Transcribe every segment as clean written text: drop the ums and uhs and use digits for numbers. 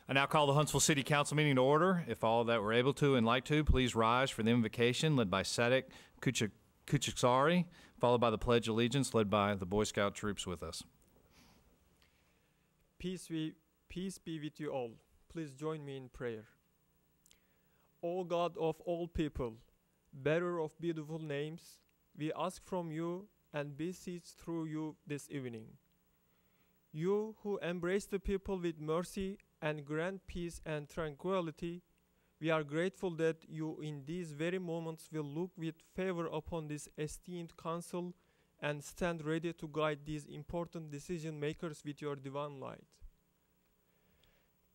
I now call the Huntsville City Council meeting to order. If all that were able to and like to, please rise for the invocation led by Sadik Kucuksari, followed by the Pledge of Allegiance led by the Boy Scout troops with us. Peace be with you all. Please join me in prayer. O God of all people, bearer of beautiful names, we ask from you and beseech through you this evening. You who embrace the people with mercy and grant peace and tranquility, we are grateful that you in these very moments will look with favor upon this esteemed council and stand ready to guide these important decision makers with your divine light.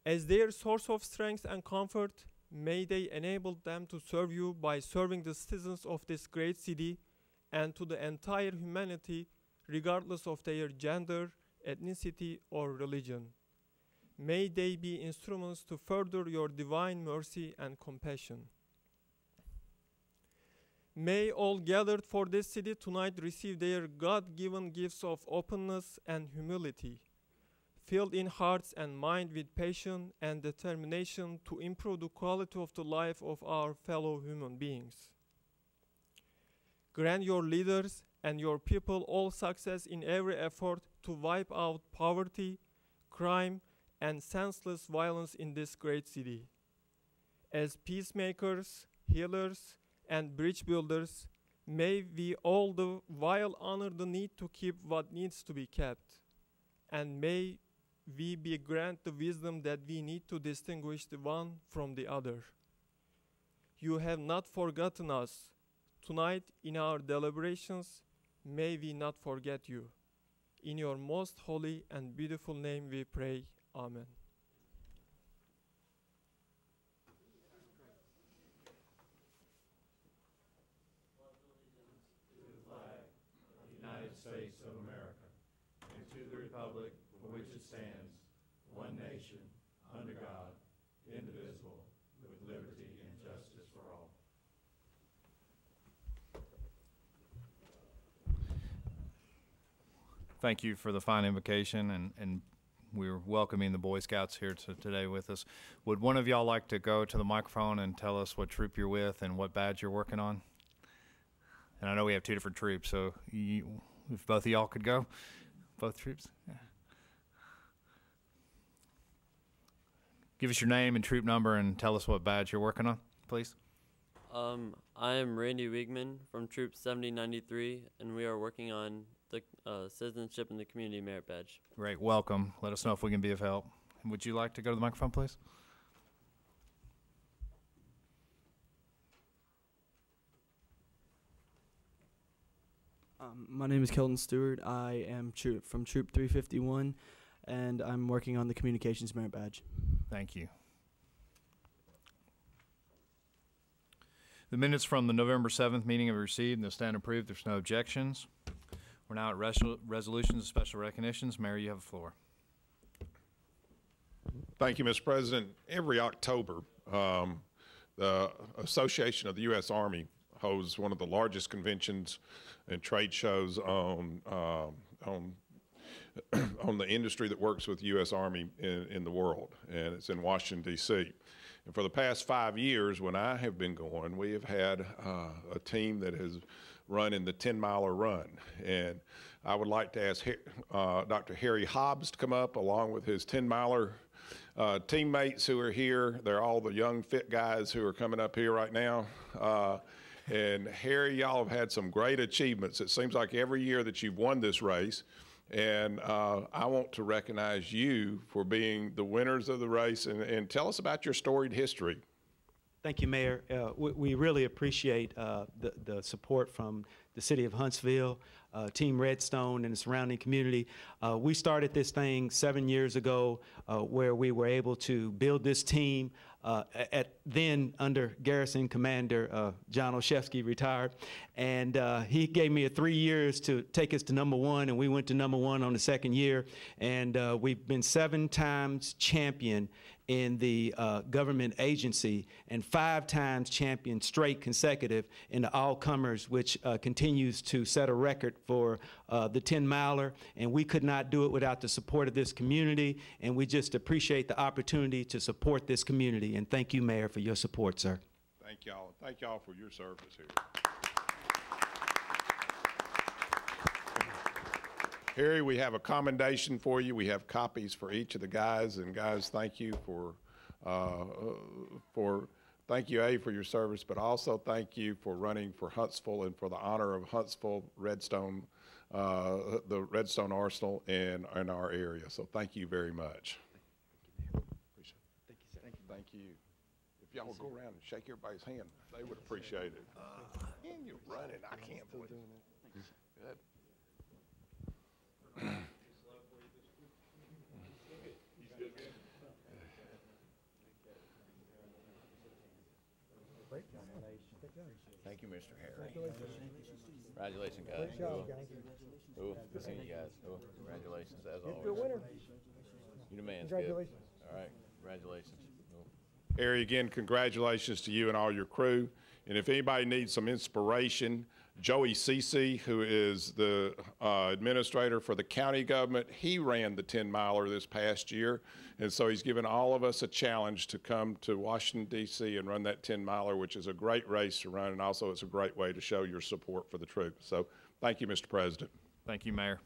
As their source of strength and comfort, may they enable them to serve you by serving the citizens of this great city and to the entire humanity, regardless of their gender, ethnicity, or religion. May they be instruments to further your divine mercy and compassion. May all gathered for this city tonight receive their God-given gifts of openness and humility, filled in hearts and mind with passion and determination to improve the quality of the life of our fellow human beings. Grant your leaders and your people all success in every effort to wipe out poverty, crime, and senseless violence in this great city. As peacemakers, healers, and bridge builders, may we all the while honor the need to keep what needs to be kept, and may we be grant the wisdom that we need to distinguish the one from the other. You have not forgotten us. Tonight in our deliberations, may we not forget you. In your most holy and beautiful name we pray. Amen. To the flag of the United States of America, and to the republic for which it stands, one nation, under God, indivisible, with liberty and justice for all. Thank you for the fine invocation, and we're welcoming the Boy Scouts here today with us. Would one of y'all like to go to the microphone and tell us what troop you're with and what badge you're working on? And I know we have two different troops, so if both of y'all could go, both troops. Yeah. Give us your name and troop number and tell us what badge you're working on, please. I am Randy Wiegman from Troop 7093, and we are working on the Citizenship and the Community Merit Badge. Great, welcome. Let us know if we can be of help. Would you like to go to the microphone, please? My name is Kelton Stewart. I am from Troop 351, and I'm working on the Communications Merit Badge. Thank you. The minutes from the November 7th meeting have been received and they'll stand approved. There's no objections. We're now at resolutions and special recognitions. Mayor, you have the floor. Thank you, Mr. President. Every October, the Association of the U.S. Army holds one of the largest conventions and trade shows on the industry that works with the U.S. Army in the world, and it's in Washington, D.C. And for the past 5 years, when I have been going, we have had a team that has run in the 10-miler run. And I would like to ask Dr. Harry Hobbs to come up along with his 10-miler teammates who are here. They're all the young, fit guys who are coming up here right now. And Harry, y'all have had some great achievements. It seems like every year that you've won this race. And I want to recognize you for being the winners of the race and tell us about your storied history. Thank you, Mayor. We really appreciate the support from the city of Huntsville, Team Redstone, and the surrounding community. We started this thing 7 years ago where we were able to build this team then under Garrison Commander John Olszewski retired, and he gave me 3 years to take us to #1, and we went to #1 on the second year, and we've been 7 times champion in the government agency and 5 times champion straight consecutive in the all-comers, which continues continues to set a record for the 10-miler, and we could not do it without the support of this community, and we just appreciate the opportunity to support this community. And thank you, Mayor, for your support, sir. Thank y'all. Thank y'all for your service here. Harry, we have a commendation for you. We have copies for each of the guys. And guys, thank you thank you, A, for your service, but also thank you for running for Huntsville and for the honor of Huntsville, Redstone, the Redstone Arsenal in our area. So thank you very much. Appreciate it. Thank you. Thank you. If y'all will go around and shake everybody's hand, they would appreciate it. And you're running. I can't believe it. Good. Thank you, Mr. Harry. Congratulations, guys. Great job, guys. Cool. Good seeing you guys. Cool. Congratulations, as always. You're a winner. You the man. Congratulations. All right. Congratulations. Cool. Harry, again, congratulations to you and all your crew. And if anybody needs some inspiration, Joey Cece, who is the administrator for the county government, he ran the 10-miler this past year. And so he's given all of us a challenge to come to Washington, D.C. and run that 10-miler, which is a great race to run. And also it's a great way to show your support for the troops. So thank you, Mr. President. Thank you, Mayor.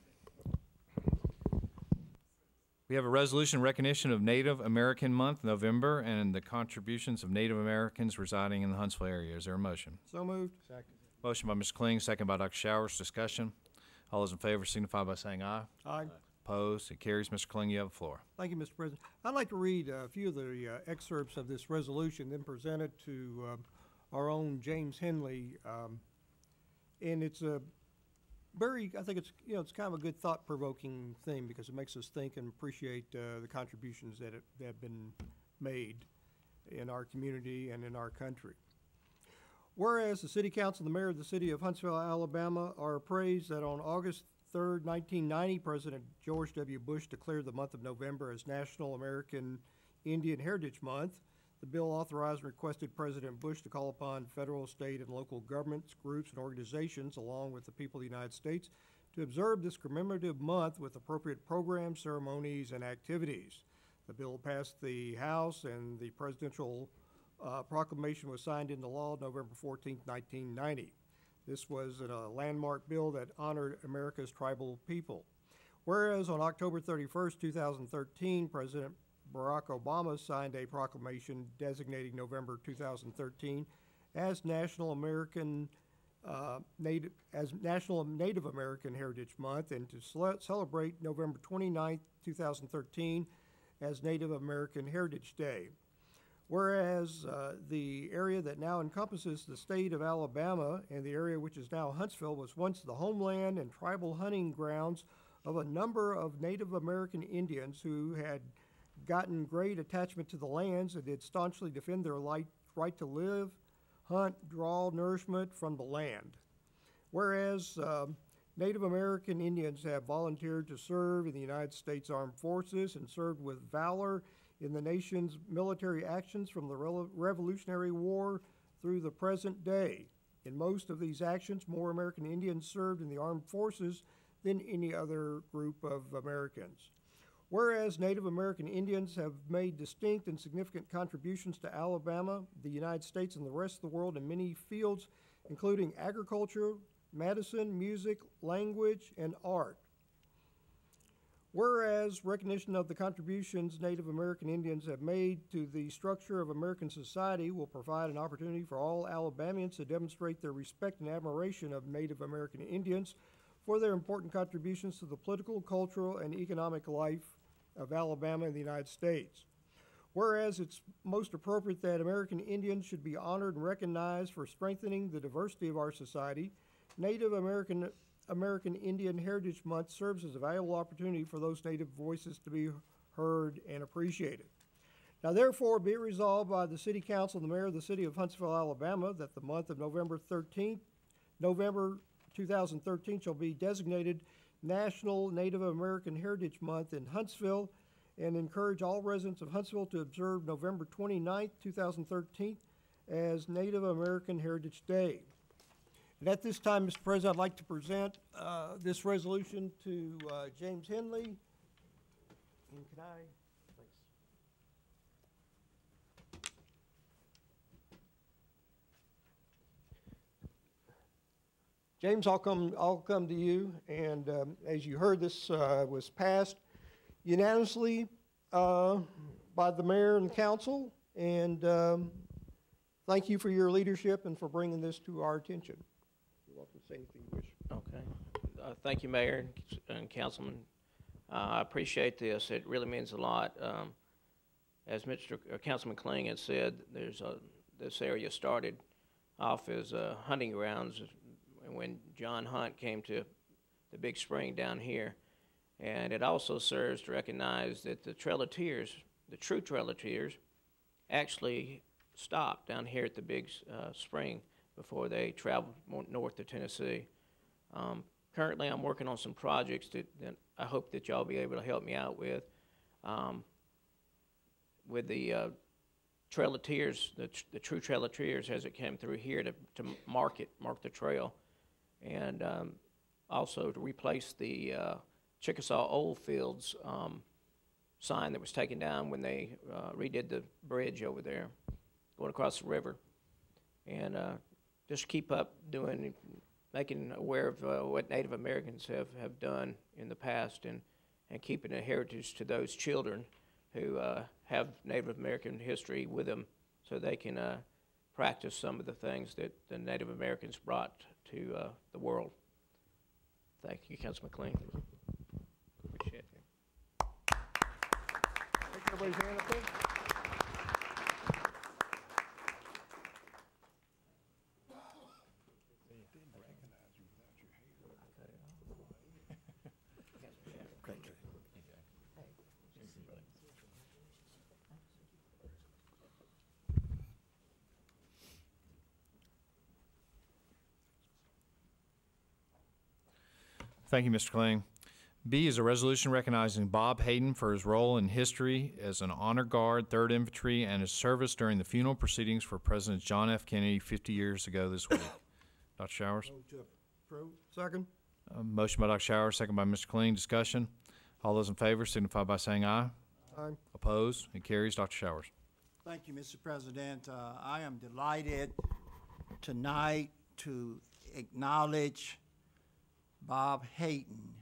We have a resolution recognition of Native American Month, November, and the contributions of Native Americans residing in the Huntsville area. Is there a motion? So moved. Second. Motion by Mr. Kling, second by Dr. Showers. Discussion. All those in favor signify by saying aye. Aye. Opposed? It carries. Mr. Kling, you have the floor. Thank you, Mr. President. I'd like to read a few of the excerpts of this resolution, then present it to our own James Henley. And it's a I think it's, it's kind of a good thought-provoking thing because it makes us think and appreciate the contributions that have been made in our community and in our country. Whereas the City Council and the Mayor of the City of Huntsville, Alabama are appraised that on August 3rd, 1990, President George W. Bush declared the month of November as National American Indian Heritage Month. The bill authorized and requested President Bush to call upon federal, state, and local governments, groups, and organizations, along with the people of the United States, to observe this commemorative month with appropriate programs, ceremonies, and activities. The bill passed the House, and the presidential proclamation was signed into law November 14, 1990. This was a landmark bill that honored America's tribal people. Whereas on October 31st, 2013, President Barack Obama signed a proclamation designating November 2013 as National Native American Heritage Month, and to celebrate November 29th, 2013 as Native American Heritage Day. Whereas the area that now encompasses the state of Alabama and the area which is now Huntsville was once the homeland and tribal hunting grounds of a number of Native American Indians who had gotten great attachment to the lands and did staunchly defend their right to live, hunt, draw nourishment from the land. Whereas Native American Indians have volunteered to serve in the United States Armed Forces and served with valor in the nation's military actions from the Revolutionary War through the present day. In most of these actions, more American Indians served in the armed forces than any other group of Americans. Whereas Native American Indians have made distinct and significant contributions to Alabama, the United States, and the rest of the world in many fields, including agriculture, medicine, music, language, and art. Whereas recognition of the contributions Native American Indians have made to the structure of American society will provide an opportunity for all Alabamians to demonstrate their respect and admiration of Native American Indians for their important contributions to the political, cultural, and economic life of Alabama and the United States. Whereas it's most appropriate that American Indians should be honored and recognized for strengthening the diversity of our society, Native American Indian Heritage Month serves as a valuable opportunity for those Native voices to be heard and appreciated. Now therefore be it resolved by the City Council and the Mayor of the City of Huntsville, Alabama, that the month of November 2013 shall be designated National Native American Heritage Month in Huntsville, and encourage all residents of Huntsville to observe November 29th, 2013 as Native American Heritage Day. And at this time, Mr. President, I'd like to present this resolution to James Henley. And can I? Thanks. James, I'll come to you. And as you heard, this was passed unanimously by the mayor and council. And thank you for your leadership and for bringing this to our attention. You're welcome to say anything you wish. Okay. Thank you, Mayor and Councilman. I appreciate this. It really means a lot. As Councilman Kling had said, this area started off as hunting grounds when John Hunt came to the big spring down here. And it also serves to recognize that the Trail of Tears, the true Trail of Tears, actually stopped down here at the big spring before they traveled more north to Tennessee. Currently, I'm working on some projects that I hope that y'all be able to help me out with. With the Trail of Tears, the true Trail of Tears as it came through here to mark the trail, and also to replace the Chickasaw Oldfields sign that was taken down when they redid the bridge over there going across the river, and just keep up making aware of what Native Americans have done in the past, and keeping a heritage to those children who have Native American history with them, so they can practice some of the things that the Native Americans brought to the world. Thank you, Councilman Kling. Appreciate it. Take everybody's hand up there. Thank you, Mr. Kling. B is a resolution recognizing Bob Hayden for his role in history as an honor guard, 3rd Infantry, and his service during the funeral proceedings for President John F. Kennedy 50 years ago this week. Dr. Showers? Move to approve. Second. Motion by Dr. Showers, second by Mr. Kling. Discussion. All those in favor signify by saying aye. Aye. Opposed? It carries. Dr. Showers. Thank you, Mr. President. I am delighted tonight to acknowledge Bob Hayden.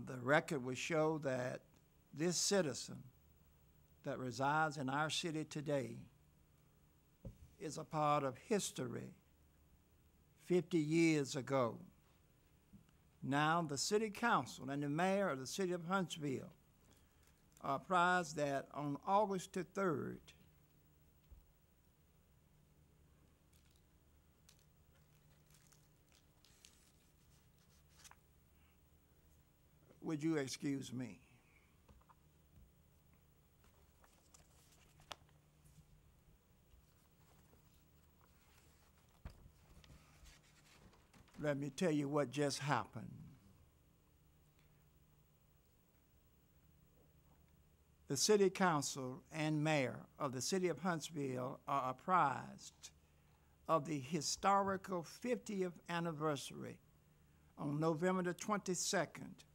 The record will show that this citizen that resides in our city today is a part of history 50 years ago. Now the City Council and the Mayor of the City of Huntsville are apprised that on August the 3rd, would you excuse me? Let me tell you what just happened. The City Council and Mayor of the City of Huntsville are apprised of the historical 50th anniversary on November the 22nd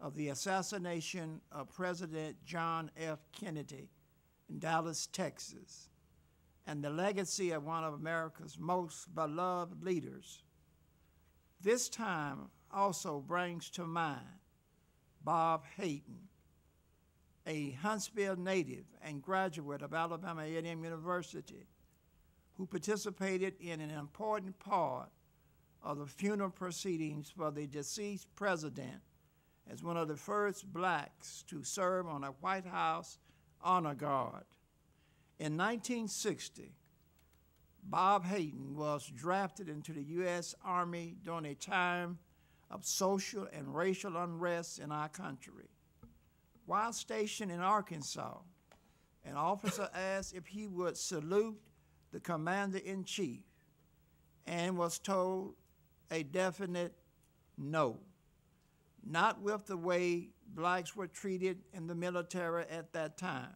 of the assassination of President John F. Kennedy in Dallas, Texas, and the legacy of one of America's most beloved leaders. This time also brings to mind Bob Hayden, a Huntsville native and graduate of Alabama A&M University, who participated in an important part of the funeral proceedings for the deceased president as one of the first blacks to serve on a White House honor guard. In 1960, Bob Hayden was drafted into the U.S. Army during a time of social and racial unrest in our country. While stationed in Arkansas, an officer asked if he would salute the commander-in-chief and was told a definite no. Not with the way blacks were treated in the military at that time.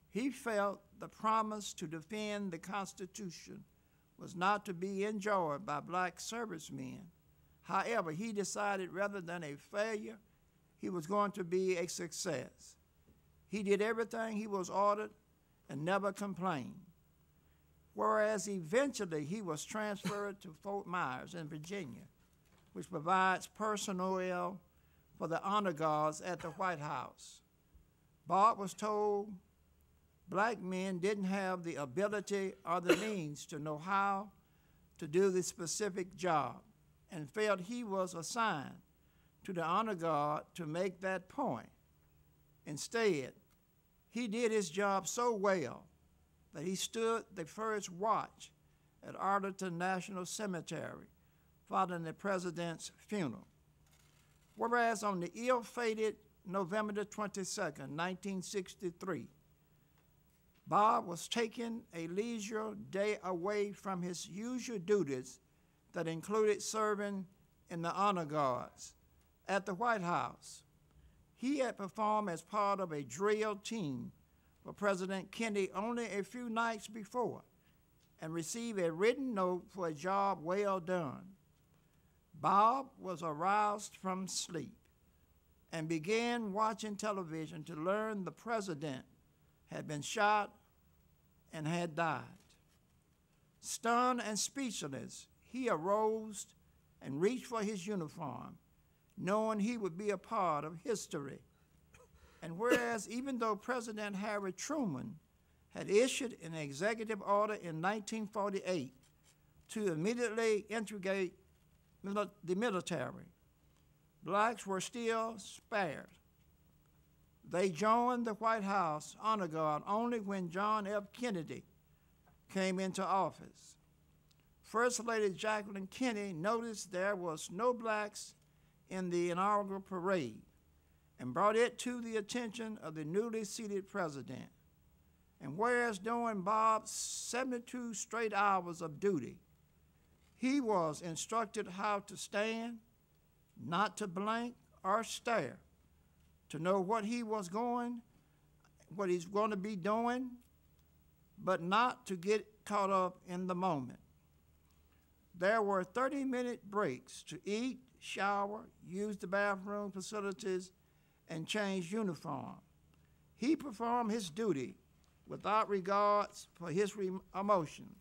He felt the promise to defend the Constitution was not to be enjoyed by black servicemen. However, he decided rather than a failure, he was going to be a success. He did everything he was ordered and never complained. Whereas eventually he was transferred to Fort Myers in Virginia, which provides personnel for the honor guards at the White House. Bob was told black men didn't have the ability or the means to know how to do the specific job, and felt he was assigned to the honor guard to make that point. Instead, he did his job so well that he stood the first watch at Arlington National Cemetery following the president's funeral. Whereas on the ill-fated November the 22nd, 1963, Bob was taking a leisure day away from his usual duties that included serving in the honor guards at the White House. He had performed as part of a drill team for President Kennedy only a few nights before and received a written note for a job well done. Bob was aroused from sleep and began watching television to learn the president had been shot and had died. Stunned and speechless, he arose and reached for his uniform, knowing he would be a part of history. And whereas even though President Harry Truman had issued an executive order in 1948 to immediately integrate the military, blacks were still spared. They joined the White House honor guard only when John F. Kennedy came into office. First Lady Jacqueline Kennedy noticed there was no blacks in the inaugural parade and brought it to the attention of the newly seated president. And whereas during Bob's 72 straight hours of duty, he was instructed how to stand, not to blink or stare, to know what he's going to be doing, but not to get caught up in the moment. There were 30-minute breaks to eat, shower, use the bathroom facilities, and change uniform. He performed his duty without regards for his emotions.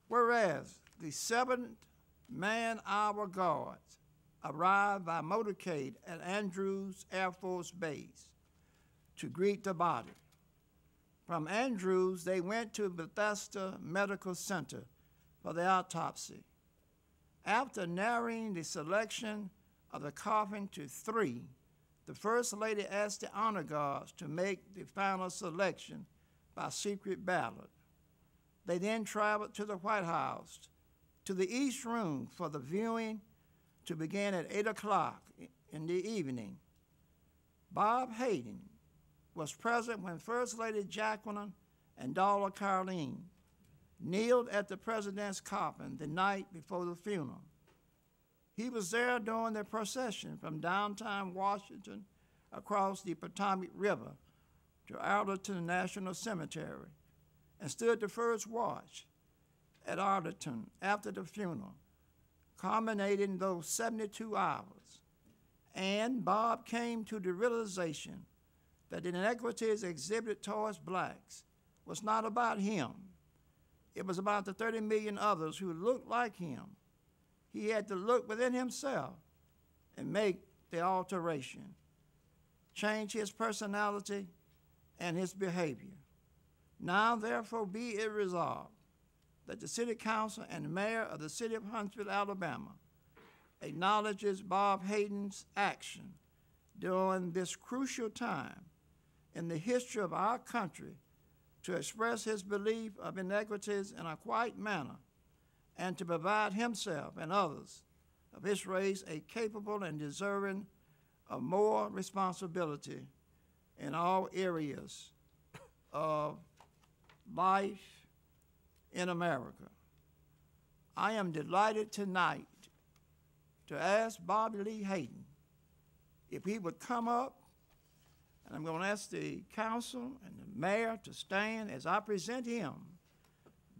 Whereas the 7th man-hour guards arrived by motorcade at Andrews Air Force Base to greet the body. From Andrews, they went to Bethesda Medical Center for the autopsy. After narrowing the selection of the coffin to 3, the First Lady asked the honor guards to make the final selection by secret ballot. They then traveled to the White House, to the East Room for the viewing to begin at 8 o'clock in the evening. Bob Hayden was present when First Lady Jacqueline and daughter Carleen kneeled at the president's coffin the night before the funeral. He was there during the procession from downtown Washington across the Potomac River to Arlington National Cemetery and stood the first watch at Arlington after the funeral, culminating those 72 hours. And Bob came to the realization that the inequities exhibited towards blacks was not about him. It was about the 30 million others who looked like him. He had to look within himself and make the alteration, change his personality and his behavior. Now, therefore, be it resolved that the City Council and the Mayor of the City of Huntsville, Alabama, acknowledges Bob Hayden's action during this crucial time in the history of our country to express his belief of inequities in a quiet manner and to provide himself and others of his race a capable and deserving of more responsibility in all areas of life in America. I am delighted tonight to ask Bobby Lee Hayden if he would come up, and I'm going to ask the council and the mayor to stand as I present him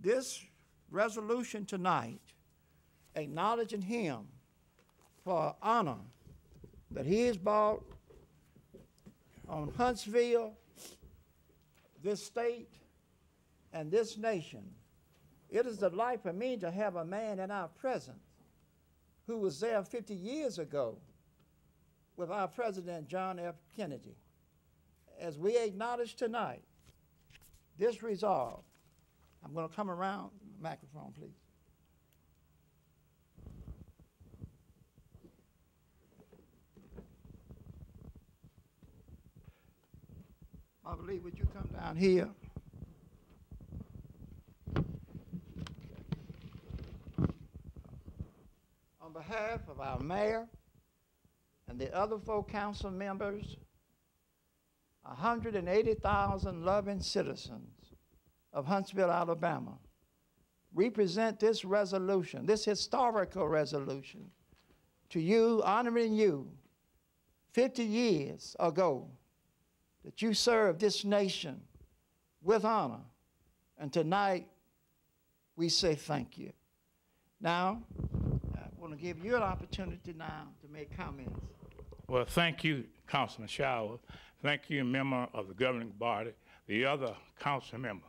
this resolution tonight, acknowledging him for honor that he has brought on Huntsville, this state, and this nation. It is a delight for me to have a man in our presence who was there 50 years ago with our President John F. Kennedy. As we acknowledge tonight this resolve, I'm going to come around the microphone, please. I believe, would you come down here? On behalf of our mayor and the other four council members, 180,000 loving citizens of Huntsville, Alabama, represent this resolution, this historical resolution, to you, honoring you 50 years ago that you served this nation with honor. And tonight, we say thank you. Now, I want to give you an opportunity now to make comments. Well, thank you, Councilman Shower. Thank you, member of the governing body, the other council member.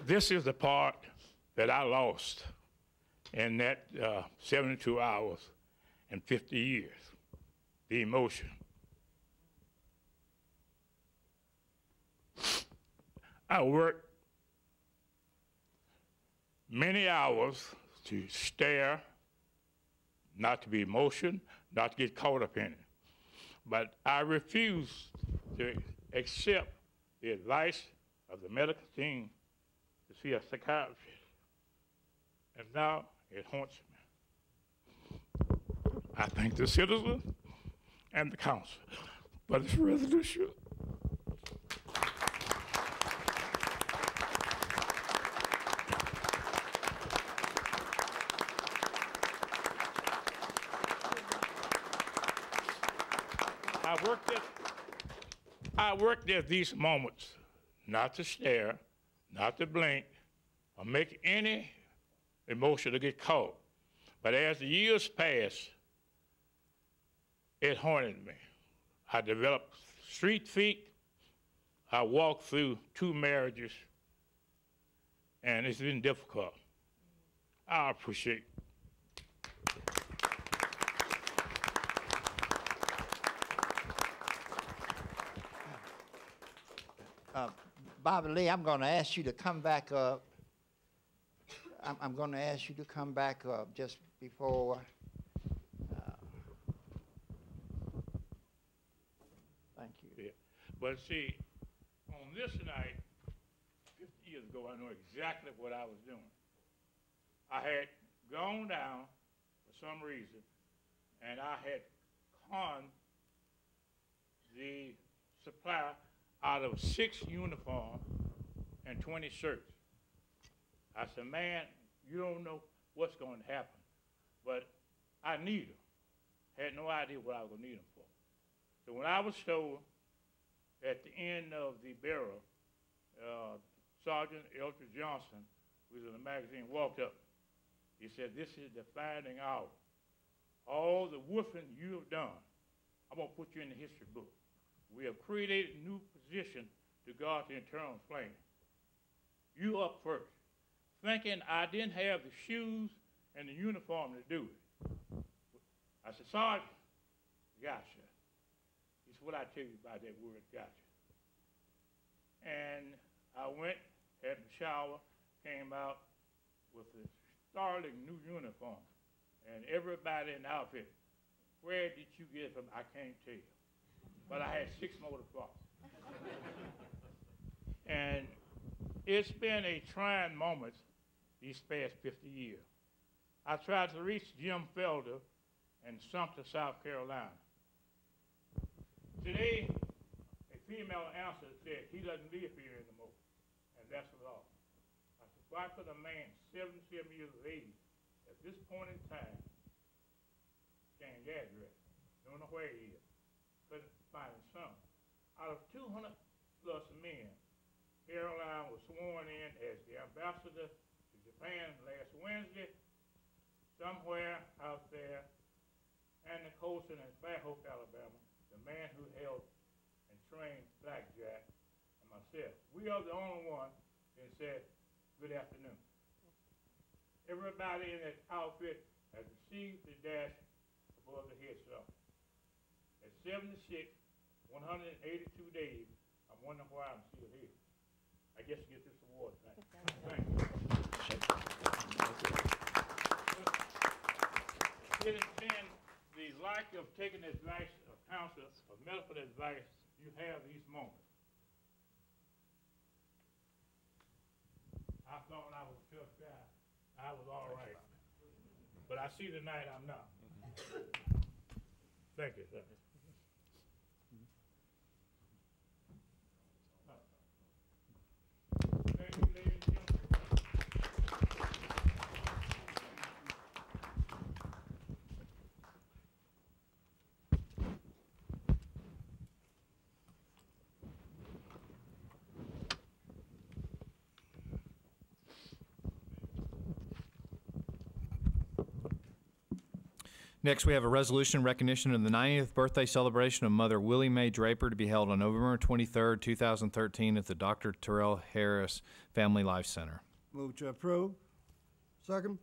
This is the part that I lost in that 72 hours and 50 years, the emotion. I worked many hours to stare, not to be emotional, not to get caught up in it. But I refused to accept the advice of the medical team to see a psychiatrist. And now it haunts me. I thank the citizens and the council for this resolution. I worked at these moments not to stare, not to blink, or make any emotion to get caught. But as the years passed, it haunted me. I developed street feet. I walked through 2 marriages, and it's been difficult. I appreciate it. Bobby Lee, I'm going to ask you to come back up. I'm going to ask you to come back up just before. Thank you. Yeah. But see, on this night, 50 years ago, I know exactly what I was doing. I had gone down for some reason, and I had conned the supplier out of 6 uniforms and 20 shirts. I said, man, you don't know what's going to happen, but I need them. Had no idea what I was going to need them for. So when I was told at the end of the barrel, Sergeant Elder Johnson, who was in the magazine, walked up. He said, this is the defining hour. All the woofing you have done, I'm going to put you in the history book. We have created a new position to guard the internal flame. You up first, thinking I didn't have the shoes and the uniform to do it. I said, Sergeant, gotcha. It's what I tell you about that word, gotcha. And I went, had a shower, came out with a startling new uniform. And everybody in the outfit, where did you get it from? I can't tell you. But I had 6 more to follow. And it's been a trying moment these past 50 years. I tried to reach Jim Felder in Sumter, South Carolina. Today, a female answer said he doesn't live here anymore, and that's all. I said, why could a man 77 years of age at this point in time change address? Don't know where he is. Couldn't find his son. Out of 200 plus men, Caroline was sworn in as the ambassador to Japan last Wednesday, somewhere out there, and Colson in Fairhope, Alabama, the man who held and trained Blackjack and myself. We are the only one that said, good afternoon. Everybody in that outfit has received the dash above the head sir. At 76, 182 days, I'm wondering why I'm still here. I guess to get this award tonight. Thank you. It has been the lack of taking advice of counsel, of medical advice, you have these moments. I thought when I was a tough guy, I was all right. But I see tonight I'm not. Thank you, sir. Thank you, ladies and gentlemen. Next, we have a resolution in recognition of the 90th birthday celebration of Mother Willie Mae Draper to be held on November 23rd, 2013 at the Dr. Terrell Harris Family Life Center. Move to approve. Second?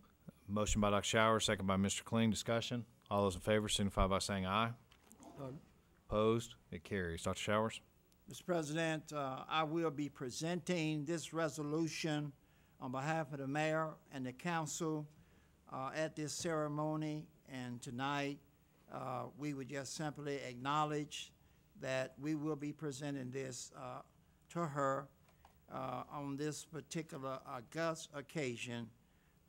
Motion by Dr. Showers, second by Mr. Kling. Discussion. All those in favor signify by saying aye. Opposed? It carries. Dr. Showers? Mr. President, I will be presenting this resolution on behalf of the mayor and the council at this ceremony. And tonight, we would just simply acknowledge that we will be presenting this to her on this particular august occasion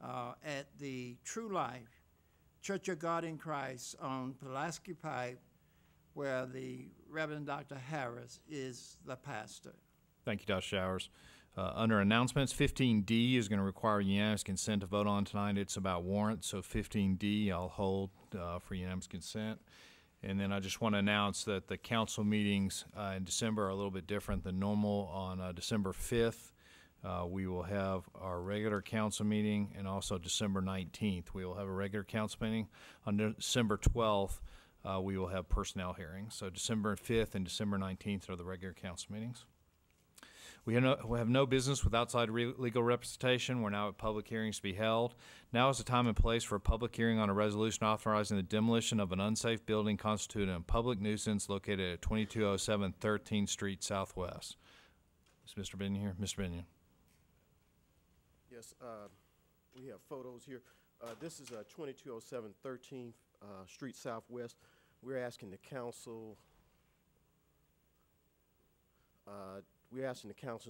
at the True Life Church of God in Christ on Pulaski Pike, where the Reverend Dr. Harris is the pastor. Thank you, Dr. Showers. Under announcements, 15D is going to require unanimous consent to vote on tonight. It's about warrants, so 15D I'll hold for unanimous consent. And then I just want to announce that the council meetings in December are a little bit different than normal. On December 5th, we will have our regular council meeting, and also December 19th, we will have a regular council meeting. On December 12th, we will have personnel hearings. So December 5th and December 19th are the regular council meetings. We have no business with outside legal representation. We're now at public hearings to be held. Now is the time and place for a public hearing on a resolution authorizing the demolition of an unsafe building constituting a public nuisance located at 2207 13th Street Southwest. Is Mr. Binion here? Mr. Binion. Yes, we have photos here. This is 2207 13th Street Southwest. We're asking the council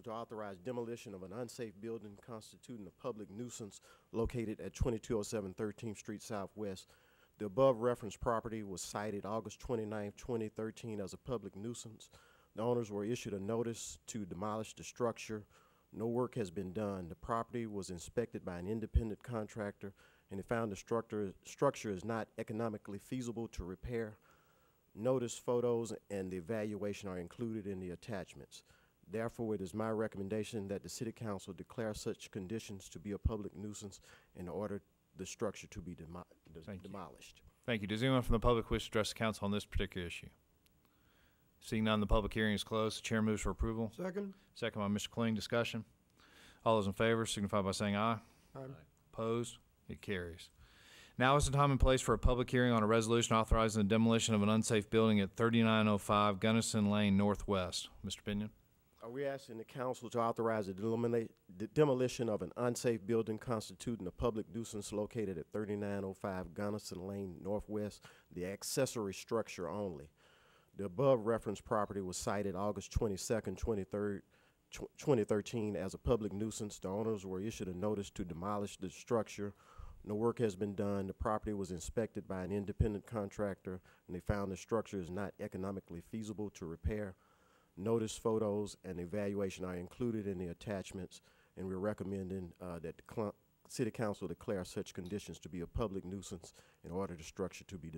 to authorize demolition of an unsafe building constituting a public nuisance located at 2207 13th Street Southwest. The above referenced property was cited August 29, 2013 as a public nuisance. The owners were issued a notice to demolish the structure. No work has been done. The property was inspected by an independent contractor, and they found the structure is not economically feasible to repair. Notice, photos, and the evaluation are included in the attachments. Therefore, it is my recommendation that the City Council declare such conditions to be a public nuisance and order the structure to be demolished. Thank you. Does anyone from the public wish to address the council on this particular issue? Seeing none, the public hearing is closed. The chair moves for approval. Second? Second by Mr. Kling. Discussion. All those in favor signify by saying aye. Aye. Opposed? It carries. Now is the time and place for a public hearing on a resolution authorizing the demolition of an unsafe building at 3905 Gunnison Lane Northwest. Mr. Binion. We're asking the council to authorize the demolition of an unsafe building constituting a public nuisance located at 3905 Gunnison Lane Northwest, the accessory structure only. The above referenced property was cited August 22nd, 2013 as a public nuisance. The owners were issued a notice to demolish the structure. No work has been done. The property was inspected by an independent contractor, and they found the structure is not economically feasible to repair. Notice, photos, and evaluation are included in the attachments, and we're recommending that the City Council declare such conditions to be a public nuisance in order the structure to be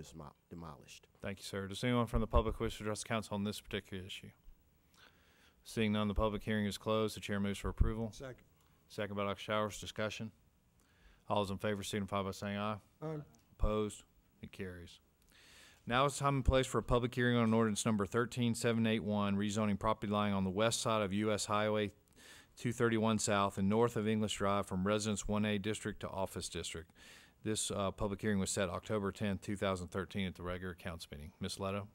demolished. Thank you, sir. Does anyone from the public wish to address the council on this particular issue? Seeing none, the public hearing is closed. The chair moves for approval. Second. Second by Dr. Showers. Discussion. All those in favor signify by saying aye. Aye. Opposed? It carries. Now is time and place for a public hearing on ordinance number 13781, rezoning property lying on the west side of U.S. Highway 231 South and north of English Drive from Residence 1A District to Office District. This public hearing was set October 10, 2013 at the regular council meeting. Ms. Leto?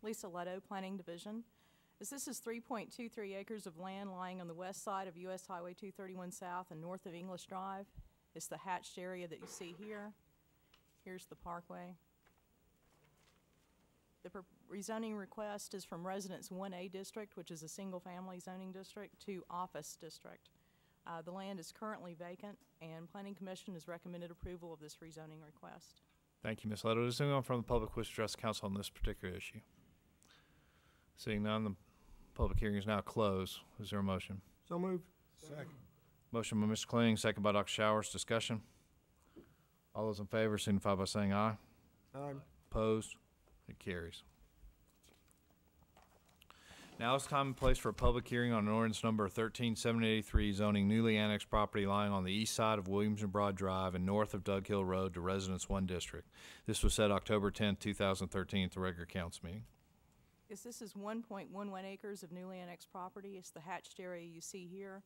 Lisa Leto, Planning Division. This is 3.23 acres of land lying on the west side of U.S. Highway 231 South and north of English Drive. It's the hatched area that you see here. Here's the parkway. The rezoning request is from Residence 1A District, which is a single-family zoning district, to Office District. The land is currently vacant, and Planning Commission has recommended approval of this rezoning request. Thank you, Ms. Leto. Does anyone from the public wish to address the council on this particular issue? Seeing none, the public hearing is now closed. Is there a motion? So moved. Second. Motion by Mr. Kling, second by Dr. Showers. Discussion. All those in favor signify by saying aye. Aye. Opposed? It carries. Now it's time and place for a public hearing on ordinance number 13783, zoning newly annexed property lying on the east side of Williams and Broad Drive and north of Dug Hill Road to Residence 1 District. This was set October 10, 2013 at the regular council meeting. Yes, this is 1.11 acres of newly annexed property. It's the hatched area you see here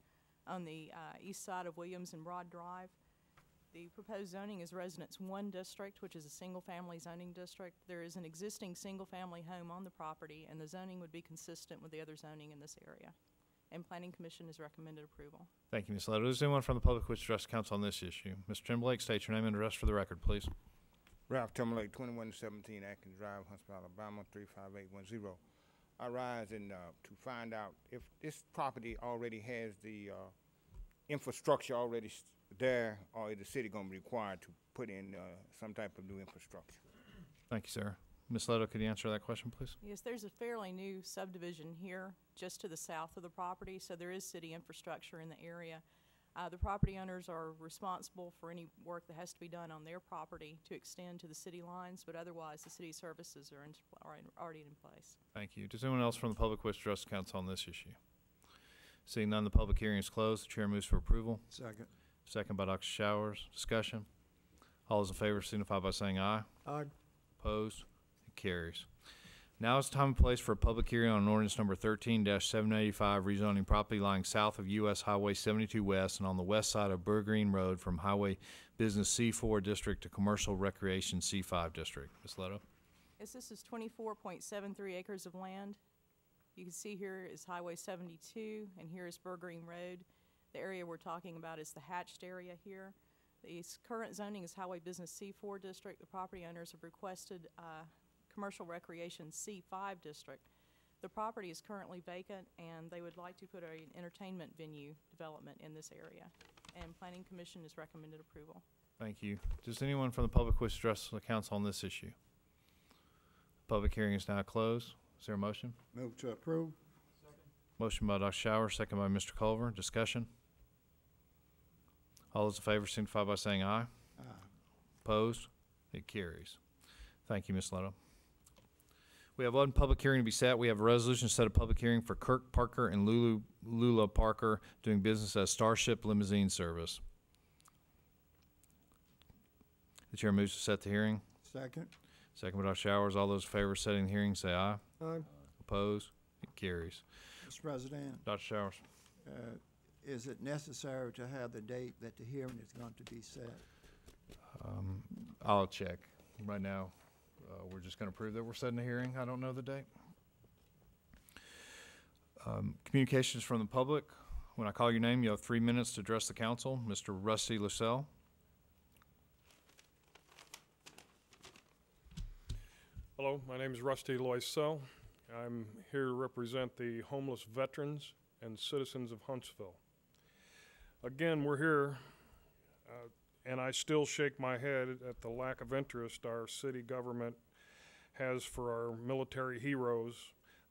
on the east side of Williams and Broad Drive. The proposed zoning is Residence 1 District, which is a single-family zoning district. There is an existing single-family home on the property, and the zoning would be consistent with the other zoning in this area. And Planning Commission has recommended approval. Thank you, Ms. Leto. Does anyone from the public wish to address the council on this issue? Mr. Timberlake, state your name and address for the record, please. Ralph Timberlake, 2117 Atkins Drive, Huntsville, Alabama, 35810. I rise to find out if this property already has the infrastructure already there, or is the city going to be required to put in some type of new infrastructure? Thank you, sir. Ms. Leto, could you answer that question, please? Yes, there's a fairly new subdivision here just to the south of the property, so there is city infrastructure in the area. The property owners are responsible for any work that has to be done on their property to extend to the city lines, but otherwise the city services are already in place. Thank you. Does anyone else from the public wish to address the council on this issue? Seeing none, the public hearing is closed. The chair moves for approval. Second. Second by Dr. Showers. Discussion. All those in favor signify by saying aye. Aye. Opposed? It carries. Now is time and place for a public hearing on ordinance number 13-785, rezoning property lying south of U.S. Highway 72 West and on the west side of Burr Green Road from Highway Business C4 District to Commercial Recreation C5 District. Ms. Leto? Yes, this is 24.73 acres of land. You can see here is Highway 72, and here is Burr Green Road. The area we're talking about is the hatched area here. The current zoning is Highway Business C4 District. The property owners have requested Commercial Recreation C5 District. The property is currently vacant, and they would like to put an entertainment venue development in this area. And Planning Commission has recommended approval. Thank you. Does anyone from the public wish to address the council on this issue? Public hearing is now closed. Is there a motion? Move to approve. Motion by Dr. Shower, second by Mr. Culver. Discussion. All those in favor signify by saying aye. Aye. Opposed? It carries. Thank you, Ms. Leto. We have one public hearing to be set. We have a resolution to set a public hearing for Kirk Parker and Lula Parker doing business as Starship Limousine Service. The chair moves to set the hearing. Second. Second by Dr. Showers. All those in favor of setting the hearing say aye. Aye. Opposed? It carries. Mr. President, Dr. Showers. is it necessary to have the date that the hearing is going to be set? I'll check. Right now, we're just going to prove that we're setting a hearing. I don't know the date. Communications from the public. When I call your name, you have 3 minutes to address the council. Mr. Rusty Lascelles. Hello, my name is Rusty Loisel. I'm here to represent the homeless veterans and citizens of Huntsville. Again, we're here, and I still shake my head at the lack of interest our city government has for our military heroes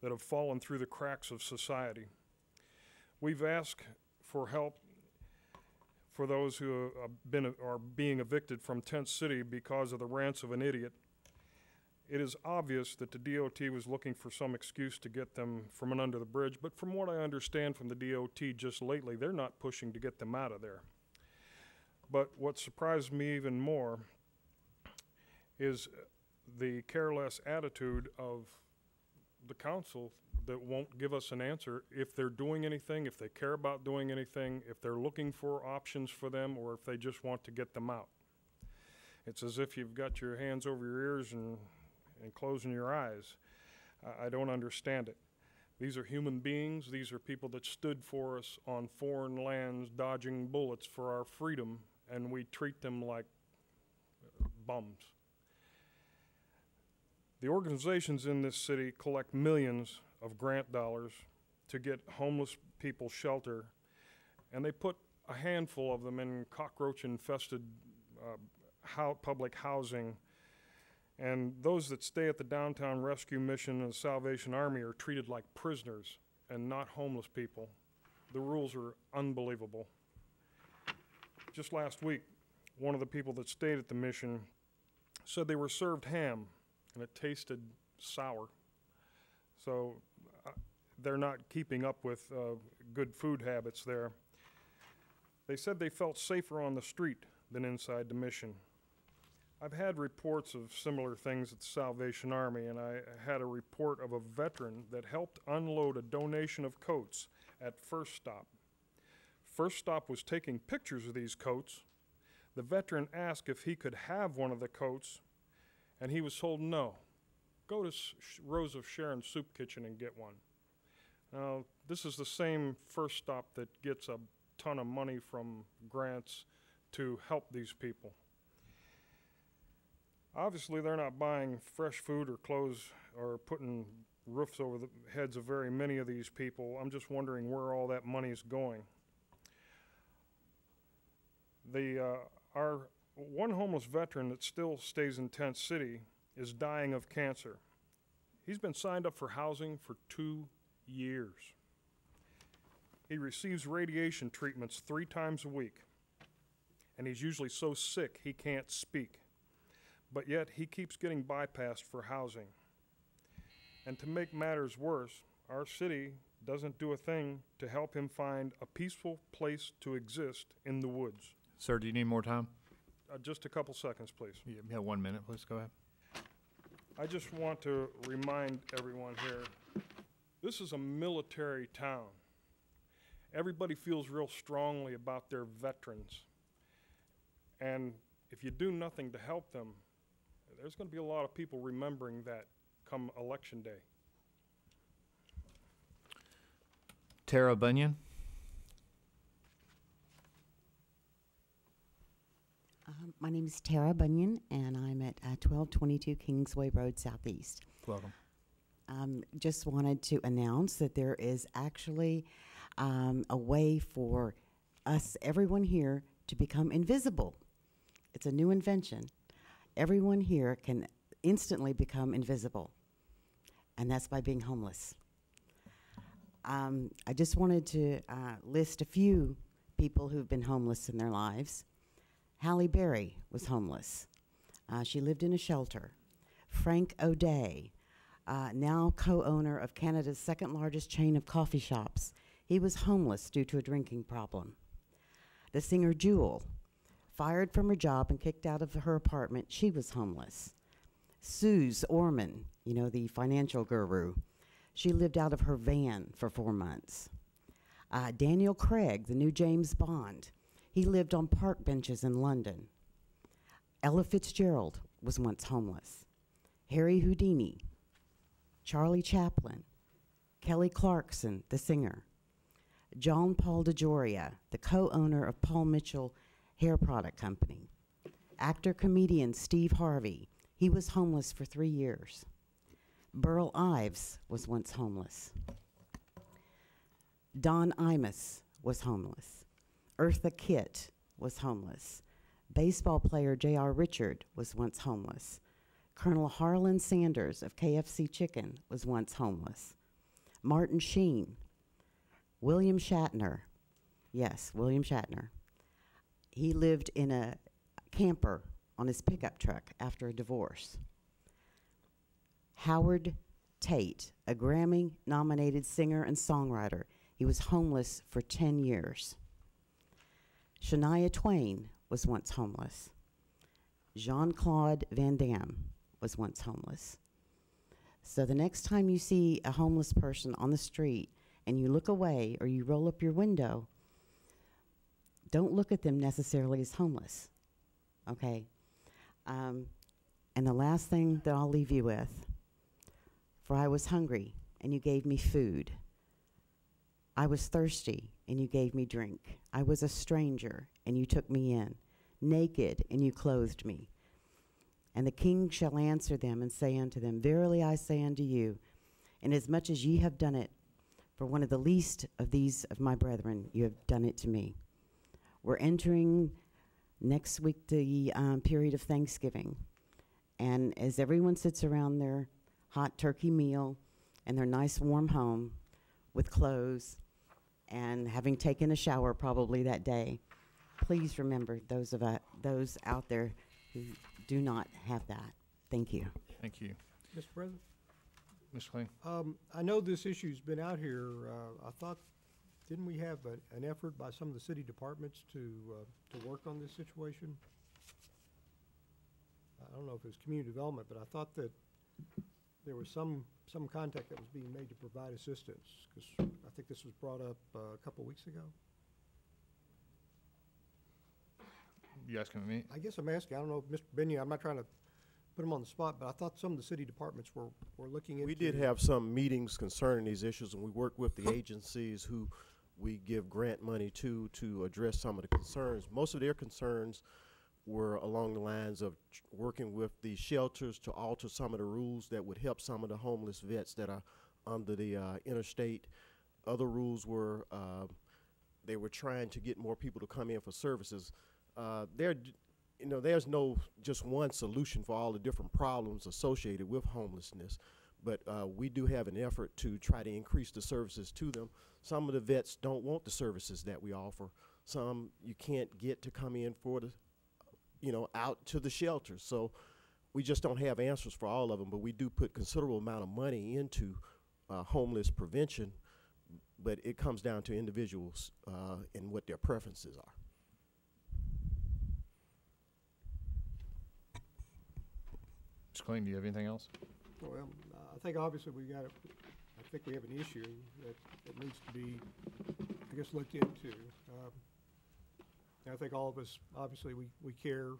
that have fallen through the cracks of society. We've asked for help for those who are being evicted from Tent City because of the rants of an idiot. It is obvious that the DOT was looking for some excuse to get them from under the bridge, but from what I understand from the DOT just lately, they're not pushing to get them out of there. But what surprised me even more is the careless attitude of the council that won't give us an answer if they're doing anything, if they care about doing anything, if they're looking for options for them, or if they just want to get them out. It's as if you've got your hands over your ears and closing your eyes. I don't understand it. These are human beings. These are people that stood for us on foreign lands, dodging bullets for our freedom, and we treat them like bums. The organizations in this city collect millions of grant dollars to get homeless people shelter, and they put a handful of them in cockroach-infested public housing. And those that stay at the Downtown Rescue Mission and the Salvation Army are treated like prisoners and not homeless people. The rules are unbelievable. Just last week, one of the people that stayed at the mission said they were served ham and it tasted sour. So they're not keeping up with good food habits there. They said they felt safer on the street than inside the mission. I've had reports of similar things at the Salvation Army, and I had a report of a veteran that helped unload a donation of coats at First Stop. First Stop was taking pictures of these coats. The veteran asked if he could have one of the coats, and he was told no. Go to Rose of Sharon Soup Kitchen and get one. Now, this is the same First Stop that gets a ton of money from grants to help these people. Obviously, they're not buying fresh food or clothes or putting roofs over the heads of very many of these people. I'm just wondering where all that money is going. Our one homeless veteran that still stays in Tent City is dying of cancer. He's been signed up for housing for 2 years. He receives radiation treatments 3 times a week, and he's usually so sick he can't speak. But yet he keeps getting bypassed for housing. And to make matters worse, our city doesn't do a thing to help him find a peaceful place to exist in the woods. Sir, do you need more time? Just a couple seconds, please. You have 1 minute, please. Go ahead. I just want to remind everyone here, this is a military town. Everybody feels real strongly about their veterans. And if you do nothing to help them, there's going to be a lot of people remembering that come election day. Tara Bunyan. My name is Tara Bunyan, and I'm at 1222 Kingsway Road Southeast. Welcome. Just wanted to announce that there is actually a way for us, everyone here, to become invisible. It's a new invention. Everyone here can instantly become invisible, and that's by being homeless. I just wanted to list a few people who've been homeless in their lives. Halle Berry was homeless. She lived in a shelter. Frank O'Day, now co-owner of Canada's second largest chain of coffee shops, he was homeless due to a drinking problem. The singer Jewel, fired from her job and kicked out of her apartment, she was homeless. Suze Orman, you know, the financial guru, she lived out of her van for 4 months. Daniel Craig, the new James Bond, he lived on park benches in London. Ella Fitzgerald was once homeless. Harry Houdini, Charlie Chaplin, Kelly Clarkson, the singer, John Paul DeJoria, the co-owner of Paul Mitchell Hair Product Company. Actor-comedian Steve Harvey, he was homeless for 3 years. Burl Ives was once homeless. Don Imus was homeless. Eartha Kitt was homeless. Baseball player J.R. Richard was once homeless. Colonel Harlan Sanders of KFC Chicken was once homeless. Martin Sheen, William Shatner, yes, William Shatner, He lived in a camper on his pickup truck after a divorce. Howard Tate, a Grammy-nominated singer and songwriter. He was homeless for 10 years. Shania Twain was once homeless. Jean-Claude Van Damme was once homeless. So the next time you see a homeless person on the street and you look away or you roll up your window, don't look at them necessarily as homeless, okay? And the last thing that I'll leave you with, for I was hungry and you gave me food. I was thirsty and you gave me drink. I was a stranger and you took me in, naked and you clothed me. And the king shall answer them and say unto them, Verily I say unto you, inasmuch as ye have done it for one of the least of these of my brethren, you have done it to me. We're entering next week the period of Thanksgiving. And as everyone sits around their hot turkey meal and their nice warm home with clothes and having taken a shower probably that day, please remember those out there who do not have that. Thank you. Thank you. Mr. President? Mr. Kling? I know this issue's been out here. I thought, didn't we have an effort by some of the city departments to work on this situation? I don't know if it was community development, but I thought that there was some contact that was being made to provide assistance, because I think this was brought up a couple weeks ago. You asking me? I guess I'm asking. I don't know, Mr. Benya, I'm not trying to put him on the spot, but I thought some of the city departments were looking into. We did have some meetings concerning these issues, and we worked with the agencies who we give grant money to address some of the concerns. Most of their concerns were along the lines of working with the shelters to alter some of the rules that would help some of the homeless vets that are under the interstate. Other rules were they were trying to get more people to come in for services. There's no just one solution for all the different problems associated with homelessness, but we do have an effort to try to increase the services to them. Some of the vets don't want the services that we offer. Some you can't get to come in for the, out to the shelters. So we just don't have answers for all of them, but we do put considerable amount of money into homeless prevention, but it comes down to individuals and what their preferences are. Mr. Kling, do you have anything else? Well, I think obviously I think we have an issue that needs to be, I guess, looked into. And I think all of us, obviously, we care,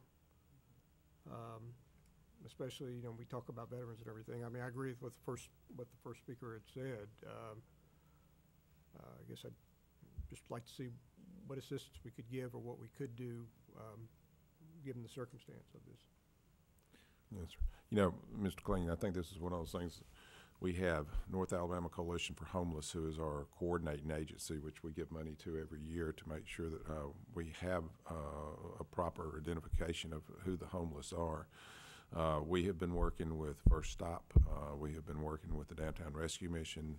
especially, we talk about veterans and everything. I mean, I agree with what the first speaker had said. I guess I'd just like to see what assistance we could give or what we could do, given the circumstance of this. Yes, sir. Mr. Kling, I think this is one of those things. We have North Alabama Coalition for Homeless, who is our coordinating agency, which we give money to every year to make sure that we have a proper identification of who the homeless are. We have been working with First Stop. We have been working with the Downtown Rescue Mission.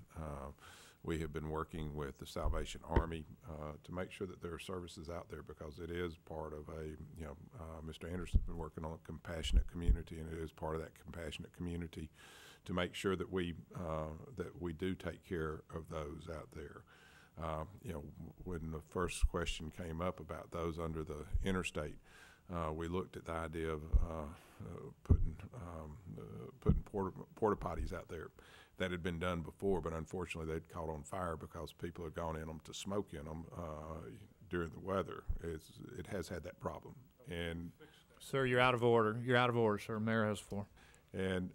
We have been working with the Salvation Army to make sure that there are services out there, because it is part of Mr. Anderson's been working on a compassionate community, and it is part of that compassionate community to make sure that we do take care of those out there. When the first question came up about those under the interstate, we looked at the idea of putting porta potties out there. That had been done before, but unfortunately they'd caught on fire because people had gone in them to smoke in them during the weather. It has had that problem. And sir, you're out of order. You're out of order, sir. Mayor has the floor. And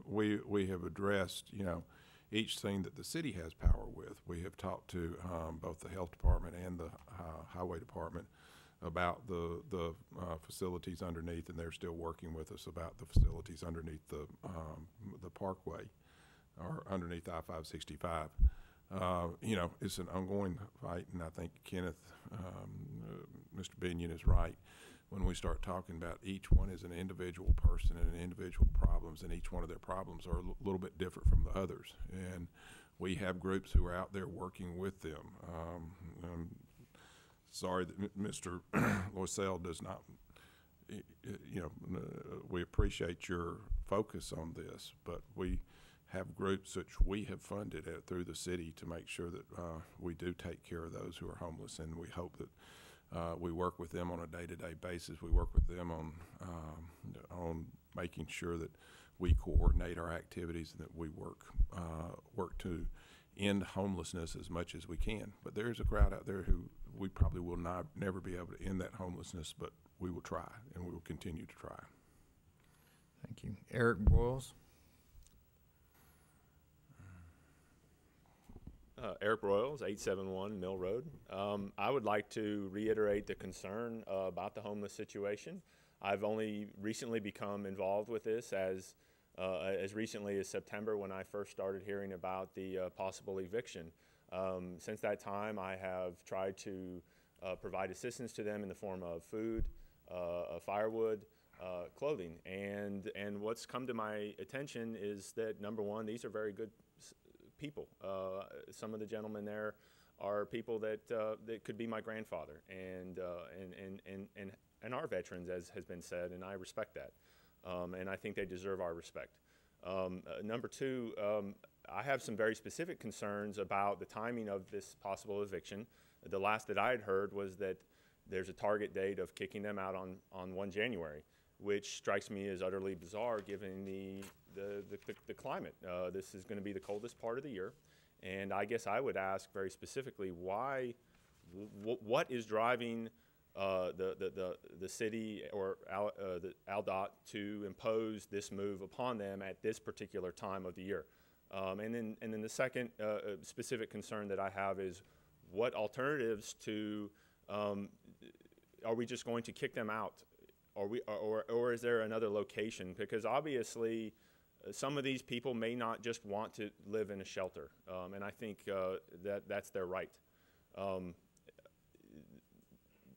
we have addressed each thing that the city has power with. We have talked to both the health department and the highway department about the facilities underneath, and they're still working with us about the facilities underneath the parkway or underneath I-565. It's an ongoing fight, and I think Kenneth, Mr. Binion is right. When we start talking about each one as an individual person and individual problems, and each one of their problems are a little bit different from the others. And we have groups who are out there working with them. sorry that Mr. Loisel does not, we appreciate your focus on this, but we have groups which we have funded through the city to make sure that we do take care of those who are homeless, and we hope that we work with them on a day-to-day basis. We work with them on making sure that we coordinate our activities and that we work to end homelessness as much as we can. But there's a crowd out there who we probably will never be able to end that homelessness, but we will try, and we will continue to try. Thank you. Eric Broyles. Eric Broyles, 871 Mill Road. I would like to reiterate the concern about the homeless situation. I've only recently become involved with this as recently as September, when I first started hearing about the possible eviction. Since that time, I have tried to provide assistance to them in the form of food, firewood, clothing, and what's come to my attention is that, number one, these are very good people. Some of the gentlemen there are people that could be my grandfather, and are veterans, as has been said, and I respect that. And I think they deserve our respect. Number two, I have some very specific concerns about the timing of this possible eviction. The last that I had heard was that there's a target date of kicking them out on 1 January, which strikes me as utterly bizarre given the climate. This is going to be the coldest part of the year, and I guess I would ask very specifically why, what is driving the city or the ALDOT to impose this move upon them at this particular time of the year. And then the second specific concern that I have is what alternatives to, are we just going to kick them out? Or is there another location? Because obviously some of these people may not just want to live in a shelter, and I think that's their right.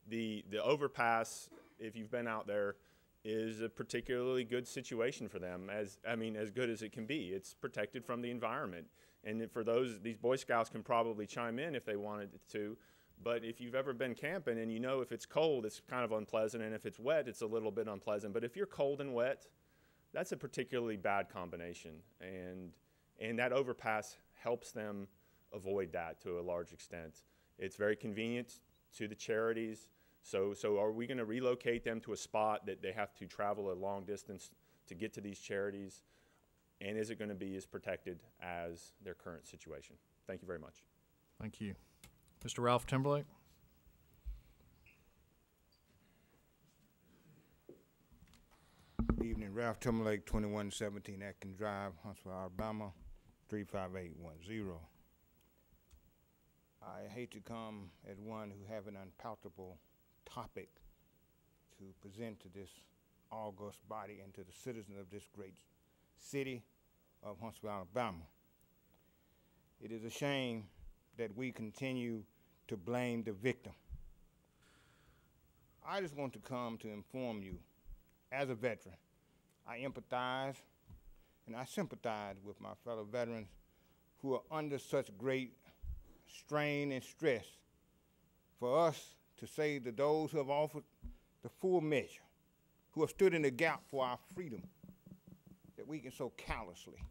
The overpass, if you've been out there, is a particularly good situation for them, as good as it can be. It's protected from the environment. And for these Boy Scouts can probably chime in if they wanted to, but if you've ever been camping and you know if it's cold, it's kind of unpleasant, and if it's wet, it's a little bit unpleasant. But if you're cold and wet, that's a particularly bad combination. And that overpass helps them avoid that to a large extent. It's very convenient to the charities. So are we going to relocate them to a spot that they have to travel a long distance to get to these charities? And is it going to be as protected as their current situation? Thank you very much. Thank you. Mr. Ralph Timberlake. Good evening, Ralph Timberlake, 2117 Atkins Drive, Huntsville, Alabama, 35810. I hate to come as one who have an unpalatable topic to present to this august body and to the citizens of this great city of Huntsville, Alabama. It is a shame that we continue to blame the victim. I just want to come to inform you, as a veteran, I empathize and I sympathize with my fellow veterans who are under such great strain and stress. For us to say that those who have offered the full measure, who have stood in the gap for our freedom, that we can so callously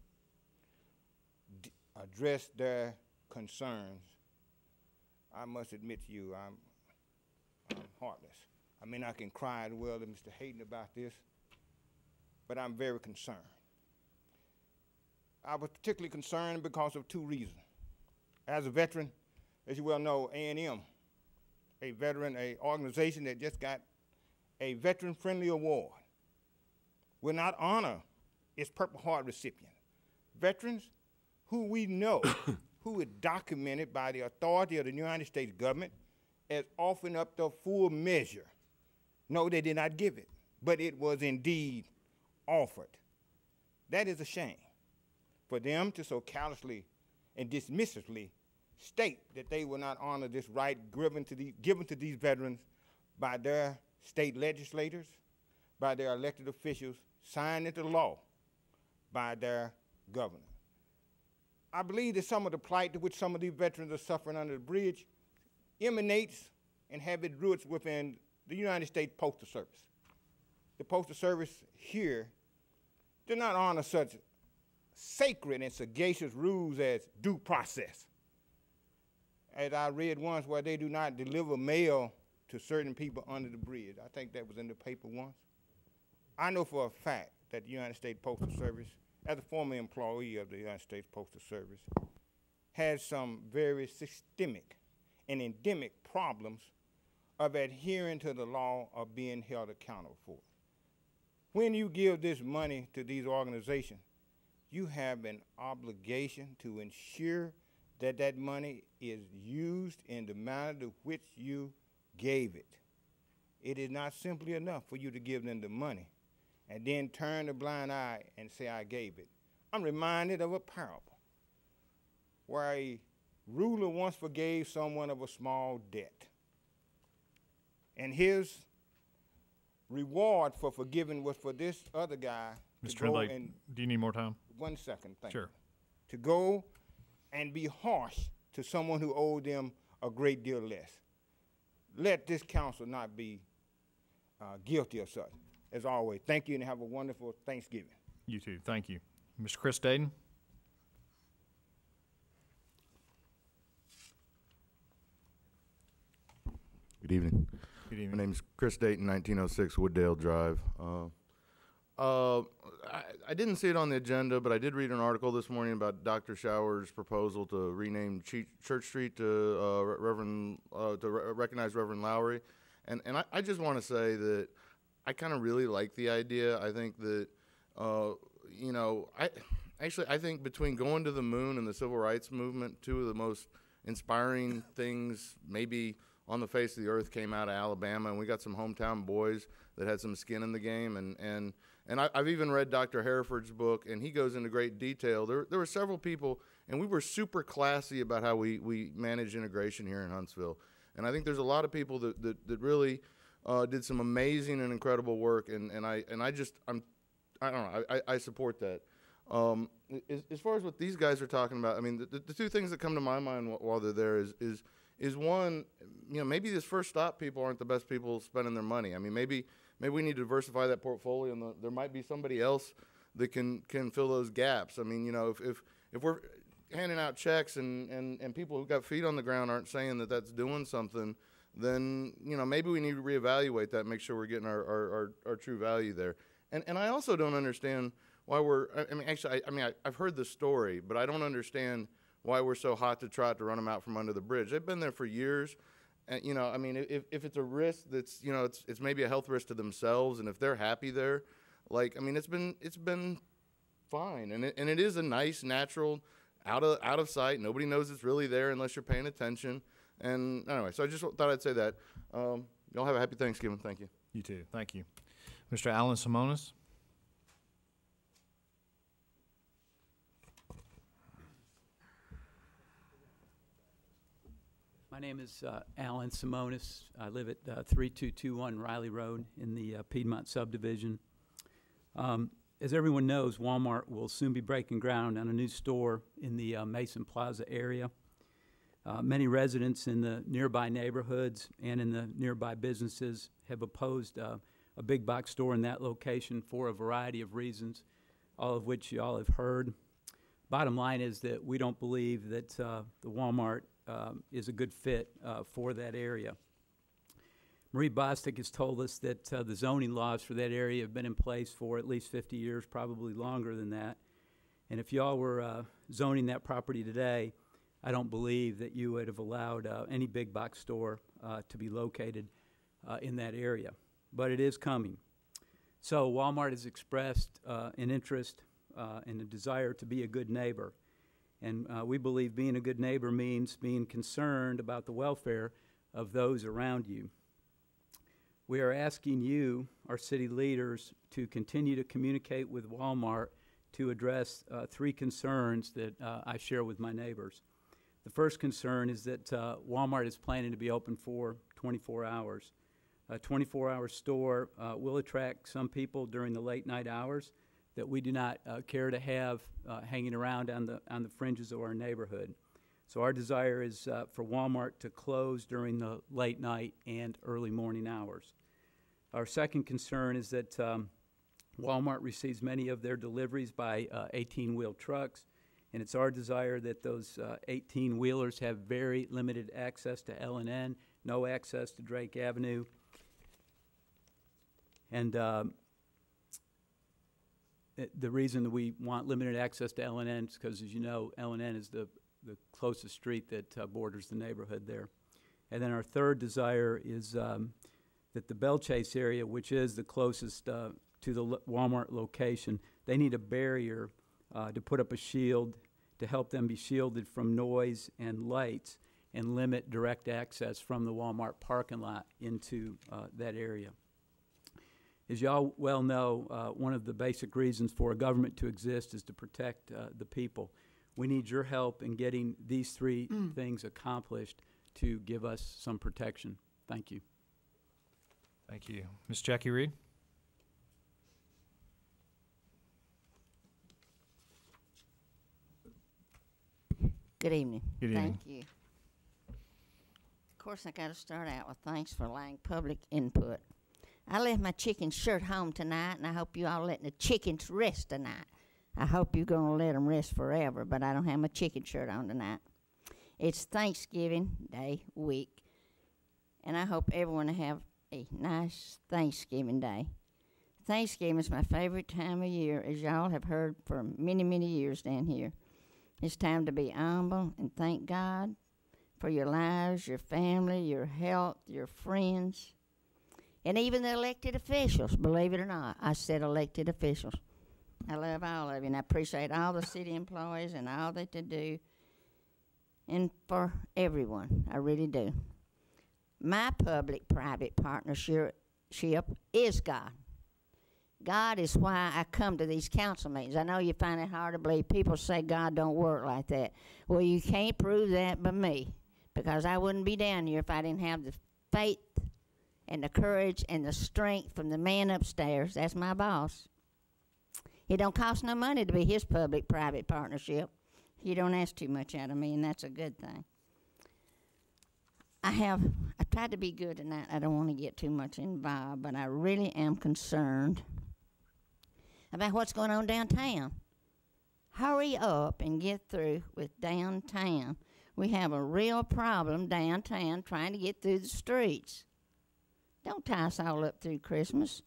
address their concerns, I must admit to you, I'm heartless. I mean, I can cry as well to Mr. Hayden about this, but I'm very concerned. I was particularly concerned because of two reasons. As a veteran, as you well know, A&M, a veteran, an organization that just got a veteran-friendly award, will not honor its Purple Heart recipient. Veterans who we know, who is documented by the authority of the United States government as offering up the full measure. No, they did not give it, but it was indeed offered. That is a shame for them to so callously and dismissively state that they will not honor this right given to these veterans by their state legislators, by their elected officials, signed into law by their governor. I believe that some of the plight to which some of these veterans are suffering under the bridge emanates and have its roots within the United States Postal Service. The Postal Service here do not honor such sacred and sagacious rules as due process. As I read once, where they do not deliver mail to certain people under the bridge. I think that was in the paper once. I know for a fact that the United States Postal Service, as a former employee of the United States Postal Service, has some very systemic and endemic problems of adhering to the law or being held accountable for it. When you give this money to these organizations, you have an obligation to ensure that that money is used in the manner to which you gave it. It is not simply enough for you to give them the money and then turn a blind eye and say, I gave it. I'm reminded of a parable where a ruler once forgave someone of a small debt. And his reward for forgiving was for this other guy Mr. Trindley, do you need more time? 1 second, thank Sure. you. To go and be harsh to someone who owed them a great deal less. Let this council not be guilty of such. As always, thank you and have a wonderful Thanksgiving. You too. Thank you. Mr. Chris Dayton? Good evening. Good evening. My name is Chris Dayton, 1906 Wooddale Drive. I didn't see it on the agenda, but I did read an article this morning about Dr. Shower's proposal to rename Church Street to recognize Reverend Lowry, and I just want to say that I kind of really like the idea. I think that I think between going to the moon and the civil rights movement, two of the most inspiring things maybe on the face of the earth came out of Alabama, and we got some hometown boys that had some skin in the game, and I've even read Dr. Hereford's book, and he goes into great detail. There were several people, and we were super classy about how we manage integration here in Huntsville. And I think there's a lot of people that really did some amazing and incredible work, and I don't know, I support that. As far as what these guys are talking about, I mean, the two things that come to my mind while they're there is one, maybe these first stop people aren't the best people spending their money. I mean, maybe we need to diversify that portfolio, and there might be somebody else that can fill those gaps. I mean, if we're handing out checks and people who got feet on the ground aren't saying that that's doing something, then maybe we need to reevaluate that and make sure we're getting our true value there. And I also don't understand why I've heard the story, but I don't understand why we're so hot to try to run them out from under the bridge. They've been there for years. And, if it's a risk that's, it's maybe a health risk to themselves, and if they're happy there, it's been fine. And it is a nice, natural, out of sight. Nobody knows it's really there unless you're paying attention. And anyway, so I just thought I'd say that. Y'all have a happy Thanksgiving. Thank you. You too. Thank you. Mr. Alan Simonis? My name is Alan Simonis. I live at 3221 Riley Road in the Piedmont subdivision. As everyone knows, Walmart will soon be breaking ground on a new store in the Mason Plaza area. Many residents in the nearby neighborhoods and in the nearby businesses have opposed a big box store in that location for a variety of reasons, all of which you all have heard. Bottom line is that we don't believe that the Walmart is a good fit for that area. Marie Bostic has told us that the zoning laws for that area have been in place for at least 50 years, probably longer than that. And if y'all were zoning that property today, I don't believe that you would have allowed any big box store to be located in that area. But it is coming. So Walmart has expressed an interest and a desire to be a good neighbor. And we believe being a good neighbor means being concerned about the welfare of those around you. We are asking you, our city leaders, to continue to communicate with Walmart to address three concerns that I share with my neighbors. The first concern is that Walmart is planning to be open for 24 hours. A 24-hour store will attract some people during the late night hours that we do not care to have hanging around on the fringes of our neighborhood. So our desire is for Walmart to close during the late night and early morning hours. Our second concern is that Walmart receives many of their deliveries by 18-wheel trucks, and it's our desire that those 18-wheelers have very limited access to L&N, no access to Drake Avenue. And the reason that we want limited access to L&N is because, as you know, L&N is the closest street that borders the neighborhood there. And then our third desire is that the Bell Chase area, which is the closest to the Walmart location, they need a barrier to put up a shield to help them be shielded from noise and lights and limit direct access from the Walmart parking lot into that area. As y'all well know, one of the basic reasons for a government to exist is to protect the people. We need your help in getting these three things accomplished to give us some protection. Thank you. Thank you. Ms. Jackie Reed? Good evening. Good evening. Thank you. Of course, I got to start out with thanks for allowing public input. I left my chicken shirt home tonight, and I hope you all letting the chickens rest tonight. I hope you're going to let them rest forever, but I don't have my chicken shirt on tonight. It's Thanksgiving Day week, and I hope everyone will have a nice Thanksgiving Day. Thanksgiving is my favorite time of year, as y'all have heard for many, many years down here. It's time to be humble and thank God for your lives, your family, your health, your friends, and even the elected officials, believe it or not. I said elected officials. I love all of you, and I appreciate all the city employees and all that they do, and for everyone, I really do. My public-private partnership is God. God is why I come to these council meetings. I know you find it hard to believe. People say God don't work like that. Well, you can't prove that by me, because I wouldn't be down here if I didn't have the faith and the courage and the strength from the man upstairs. That's my boss. It don't cost no money to be his public-private partnership. You don't ask too much out of me, and that's a good thing. I tried to be good tonight. I don't want to get too much involved, but I really am concerned about what's going on downtown. Hurry up and get through with downtown. We have a real problem downtown trying to get through the streets. Don't tie us all up through Christmas.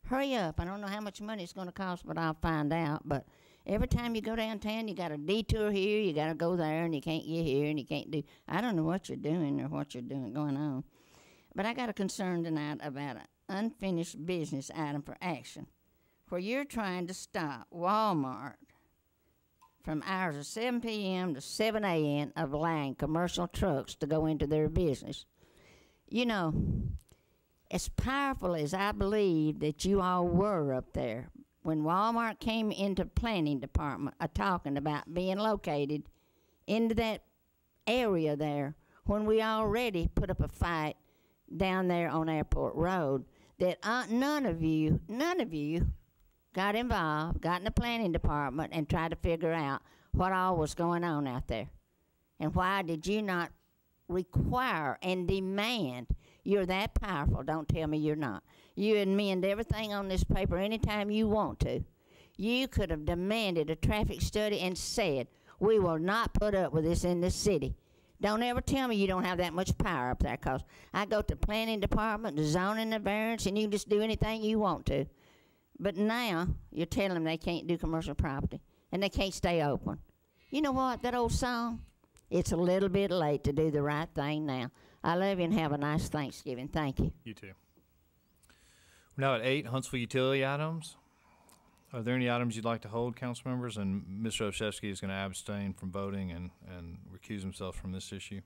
Hurry up. I don't know how much money it's going to cost, but I'll find out. But every time you go downtown, you got a detour here, you got to go there, and you can't get here, and you can't do. I don't know what you're doing or what you're doing going on. But I got a concern tonight about an unfinished business item for action, where you're trying to stop Walmart from hours of 7 p.m. to 7 a.m. of allowing commercial trucks to go into their business. You know, as powerful as I believe that you all were up there, when Walmart came into planning department talking about being located into that area there, when we already put up a fight down there on Airport Road, that none of you got involved, got in the planning department and tried to figure out what all was going on out there. And why did you not require and demand? You're that powerful. Don't tell me you're not. You amend everything on this paper anytime you want to. You could have demanded a traffic study and said, we will not put up with this in this city. Don't ever tell me you don't have that much power up there, because I go to planning department, the zoning, the variance, and you can just do anything you want to. But now you're telling them they can't do commercial property and they can't stay open. You know what, that old song? It's a little bit late to do the right thing now. I love you and have a nice Thanksgiving. Thank you. You too. We're now at 8, Huntsville utility items. Are there any items you'd like to hold, council members? And Mr. Olszewski is going to abstain from voting and recuse himself from this issue.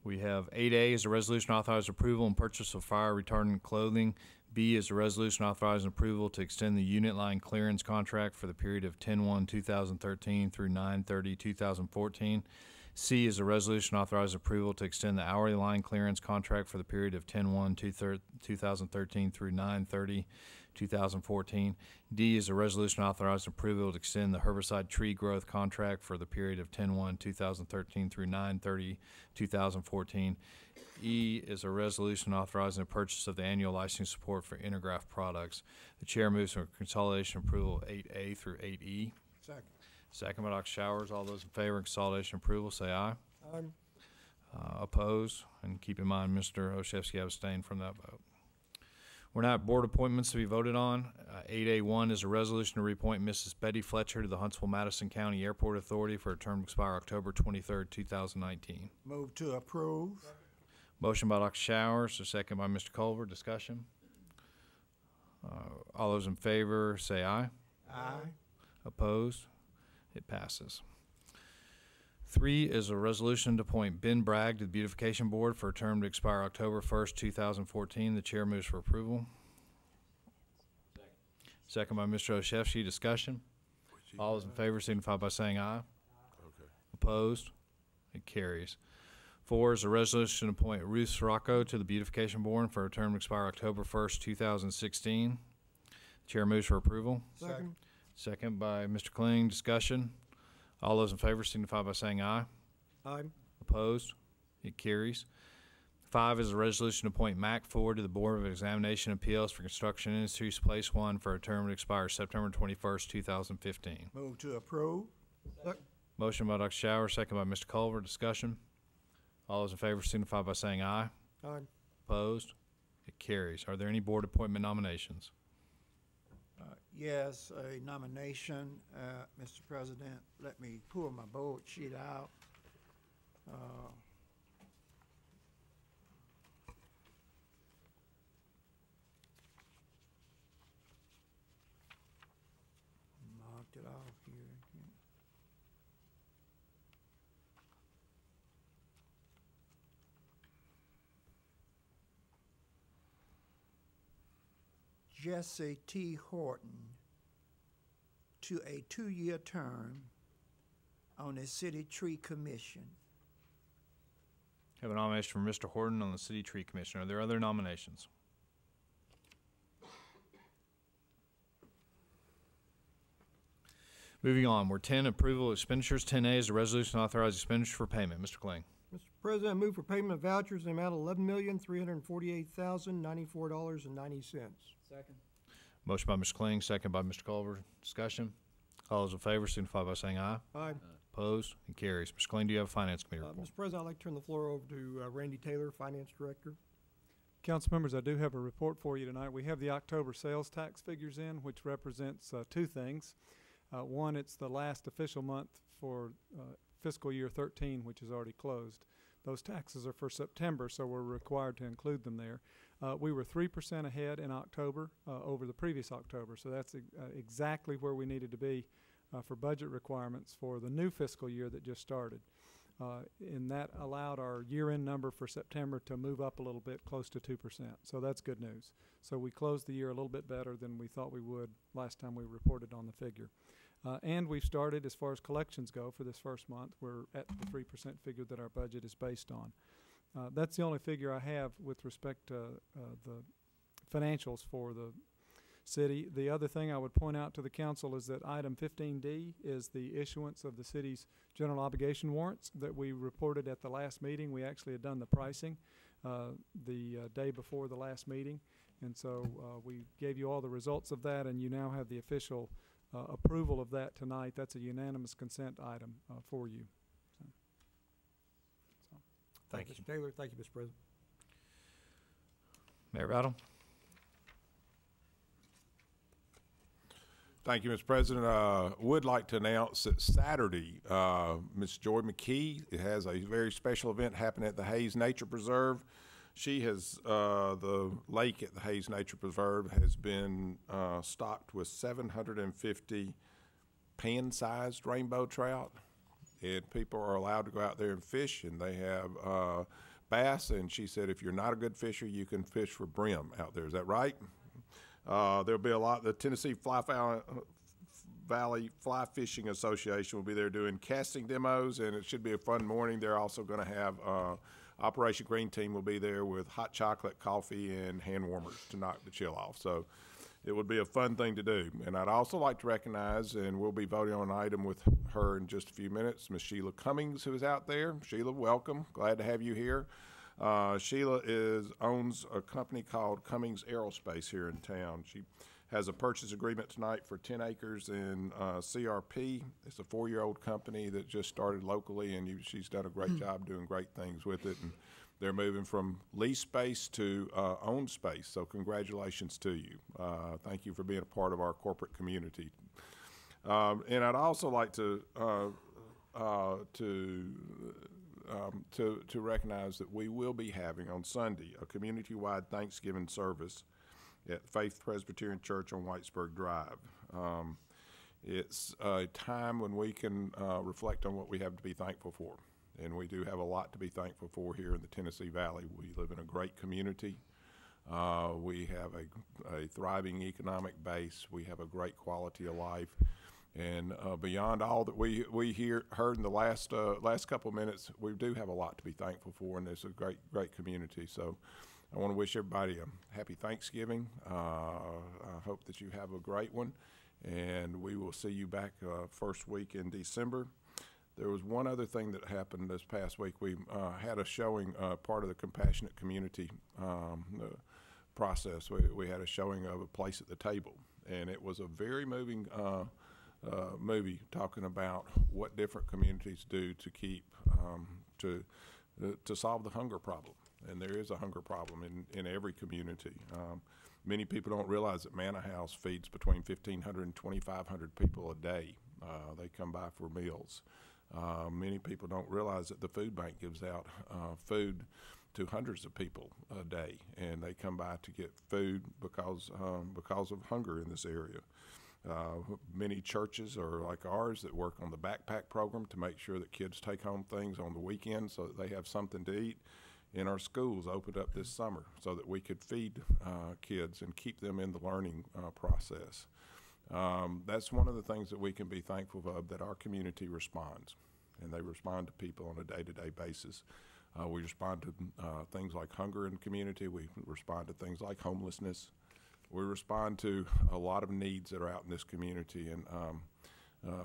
We have 8A is a resolution authorizing approval and purchase of fire retardant clothing. B is a resolution authorizing approval to extend the unit line clearance contract for the period of 10/1/2013 through 9/30/2014. C is a resolution authorizing approval to extend the hourly line clearance contract for the period of 10/1/2013 through 2014. D is a resolution authorizing approval to extend the herbicide tree growth contract for the period of 10/1/2013 through 9/30/2014. E is a resolution authorizing the purchase of the annual licensing support for Intergraph products. The chair moves for consolidation approval 8A through 8E. Second. Second by Dr. Showers. All those in favor of consolidation approval say aye. Aye. Opposed? And keep in mind, Mr. Olszewski abstained from that vote. We're now at board appointments to be voted on. 8A1 is a resolution to reappoint Mrs. Betty Fletcher to the Huntsville-Madison County Airport Authority for a term to expire October 23rd, 2019. Move to approve. Motion by Dr. Showers, a second by Mr. Culver. Discussion. All those in favor say aye. Aye. Opposed? It passes. 3 is a resolution to appoint Ben Bragg to the Beautification Board for a term to expire October 1st, 2014. The chair moves for approval. Second by Mr. Olszewski. Discussion. All those in favor signify by saying aye. Okay. Opposed? It carries. 4 is a resolution to appoint Ruth Sirocco to the Beautification Board for a term to expire October 1st, 2016. The chair moves for approval. Second. Second by Mr. Kling. Discussion. All those in favor signify by saying aye. Aye. Opposed? It carries. 5 is a resolution to appoint Mac Ford to the Board of Examination Appeals for Construction Industries Place 1 for a term to expire September 21st, 2015. Move to approve. Motion by Dr. Shower, second by Mr. Culver. Discussion. All those in favor signify by saying aye. Aye. Opposed? It carries. Are there any board appointment nominations? Yes, a nomination, Mr. President. Let me pull my board sheet out. Marked it off here. Jesse T. Horton to a 2-year term on the City Tree Commission. Have a nomination for Mr. Horton on the City Tree Commission. Are there other nominations? Moving on, we're 10, approval of expenditures. 10A is a resolution authorizing expenditure for payment. Mr. Kling. Mr. President, I move for payment of vouchers in the amount of $11,348,094.90. Second. Motion by Mr. Kling, second by Mr. Culver. Discussion. All those in favor signify by saying aye. Aye. Opposed? It carries. Mr. Kling, do you have a Finance Committee report? Mr. President, I'd like to turn the floor over to Randy Taylor, Finance Director. Council members, I do have a report for you tonight. We have the October sales tax figures in, which represents two things. One, it's the last official month for fiscal year 13, which is already closed. Those taxes are for September, so we're required to include them there. We were 3% ahead in October over the previous October, so that's exactly where we needed to be for budget requirements for the new fiscal year that just started. And that allowed our year-end number for September to move up a little bit, close to 2%. So that's good news. So we closed the year a little bit better than we thought we would last time we reported on the figure. And we've started, as far as collections go, for this first month. We're at the 3% figure that our budget is based on. That's the only figure I have with respect to the financials for the city. The other thing I would point out to the council is that item 15D is the issuance of the city's general obligation warrants that we reported at the last meeting. We actually had done the pricing the day before the last meeting. And so we gave you all the results of that, and you now have the official approval of that tonight. That's a unanimous consent item for you. Thank you. Mr. Taylor. Thank you, Mr. President. Mayor Battle. Thank you, Mr. President. Would like to announce that Saturday, Ms. Joy McKee has a very special event happening at the Hayes Nature Preserve. She has, the lake at the Hayes Nature Preserve has been stocked with 750 pan-sized rainbow trout. And people are allowed to go out there and fish, and they have bass. And she said, if you're not a good fisher, you can fish for brim out there. Is that right? There'll be a lot. The Tennessee Valley Fly Fishing Association will be there doing casting demos, and it should be a fun morning. They're also going to have Operation Green Team will be there with hot chocolate, coffee, and hand warmers to knock the chill off. So it would be a fun thing to do. And I'd also like to recognize, and we'll be voting on an item with her in just a few minutes, Ms. Sheila Cummings, who is out there. Sheila, welcome. Glad to have you here. Sheila owns a company called Cummings Aerospace here in town. She has a purchase agreement tonight for 10 acres in CRP. It's a 4-year-old company that just started locally, and she's done a great job doing great things with it. And they're moving from lease space to owned space, so congratulations to you. Thank you for being a part of our corporate community. And I'd also like to recognize that we will be having on Sunday a community-wide Thanksgiving service at Faith Presbyterian Church on Whitesburg Drive. It's a time when we can reflect on what we have to be thankful for. And we do have a lot to be thankful for here in the Tennessee Valley. We live in a great community. We have a thriving economic base. We have a great quality of life. And beyond all that we heard in the last couple of minutes, we do have a lot to be thankful for, and it's a great community. So I want to wish everybody a happy Thanksgiving. I hope that you have a great one, and we will see you back first week in December. There was one other thing that happened this past week. We had a showing, part of the Compassionate Community process. We had a showing of A Place at the Table, and it was a very moving movie talking about what different communities do to keep to solve the hunger problem. And there is a hunger problem in every community. Many people don't realize that Manor House feeds between 1,500 and 2,500 people a day. They come by for meals. Many people don't realize that the food bank gives out food to hundreds of people a day, and they come by to get food because of hunger in this area. Many churches are like ours that work on the backpack program to make sure that kids take home things on the weekend so that they have something to eat. And our schools opened up this summer so that we could feed kids and keep them in the learning process. That's one of the things that we can be thankful of, that our community responds, and they respond to people on a day-to-day basis. We respond to things like hunger in the community. We respond to things like homelessness. We respond to a lot of needs that are out in this community, and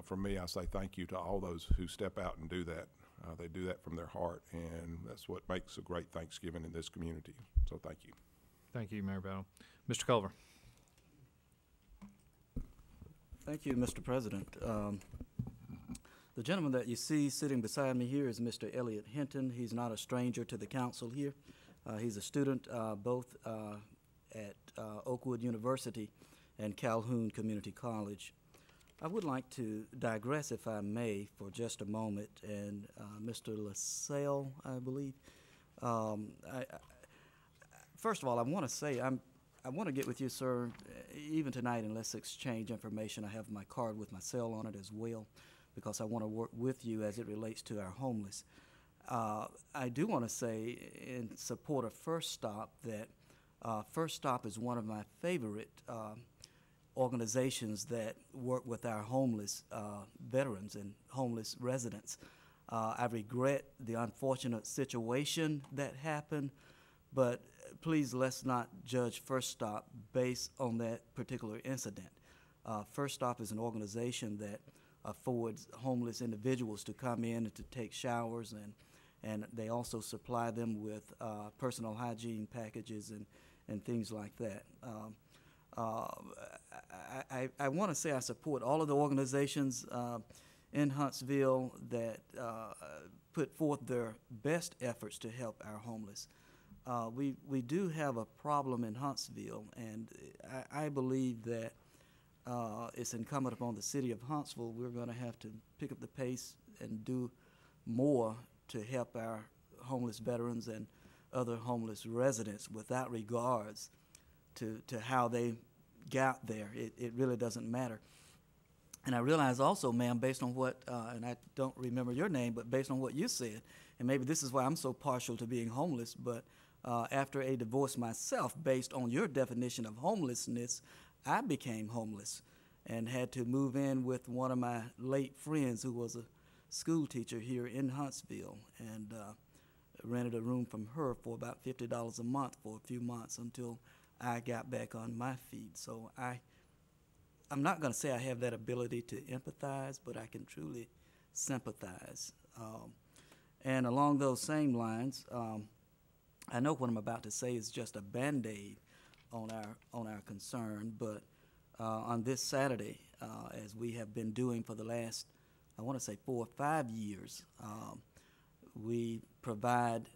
for me, I say thank you to all those who step out and do that. They do that from their heart, and that's what makes a great Thanksgiving in this community. So thank you. Thank you, Mayor Battle. Mr. Culver. Thank you, Mr. President. The gentleman that you see sitting beside me here is Mr. Elliot Hinton. He's not a stranger to the council here. He's a student both at Oakwood University and Calhoun Community College. I would like to digress, if I may, for just a moment, and Mr. LaSalle, I believe. First of all, I want to say I want to get with you, sir, even tonight, and let's exchange information. I have my card with my cell on it as well, because I want to work with you as it relates to our homeless. I do want to say in support of First Stop that First Stop is one of my favorite organizations that work with our homeless veterans and homeless residents. I regret the unfortunate situation that happened, but please let's not judge First Stop based on that particular incident. First Stop is an organization that affords homeless individuals to come in and to take showers, and they also supply them with personal hygiene packages and things like that. I want to say I support all of the organizations in Huntsville that put forth their best efforts to help our homeless. We do have a problem in Huntsville, and I believe that it's incumbent upon the city of Huntsville. We're going to have to pick up the pace and do more to help our homeless veterans and other homeless residents without regards to how they got there. It really doesn't matter. And I realize also, ma'am, based on what, and I don't remember your name, but based on what you said, and maybe this is why I'm so partial to being homeless, but after a divorce myself, based on your definition of homelessness, I became homeless and had to move in with one of my late friends who was a school teacher here in Huntsville, and rented a room from her for about $50 a month for a few months until I got back on my feet. So I'm not going to say I have that ability to empathize, but I can truly sympathize. And along those same lines, I know what I'm about to say is just a Band-Aid on our concern, but on this Saturday, as we have been doing for the last, I want to say 4 or 5 years, we provide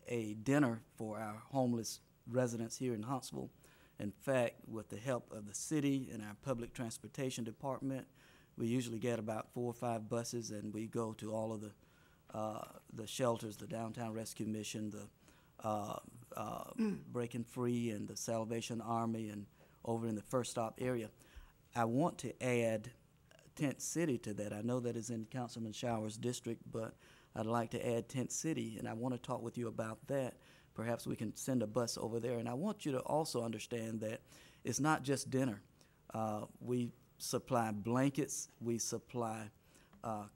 a dinner for our homeless residents here in Huntsville. In fact, with the help of the city and our public transportation department, we usually get about 4 or 5 buses, and we go to all of the shelters, the Downtown Rescue Mission, the Breaking Free, and the Salvation Army, and over in the First Stop area. I want to add Tent City to that. I know that is in Councilman Shower's district, but I'd like to add Tent City, and I want to talk with you about that. Perhaps we can send a bus over there. And I want you to also understand that it's not just dinner. We supply blankets, we supply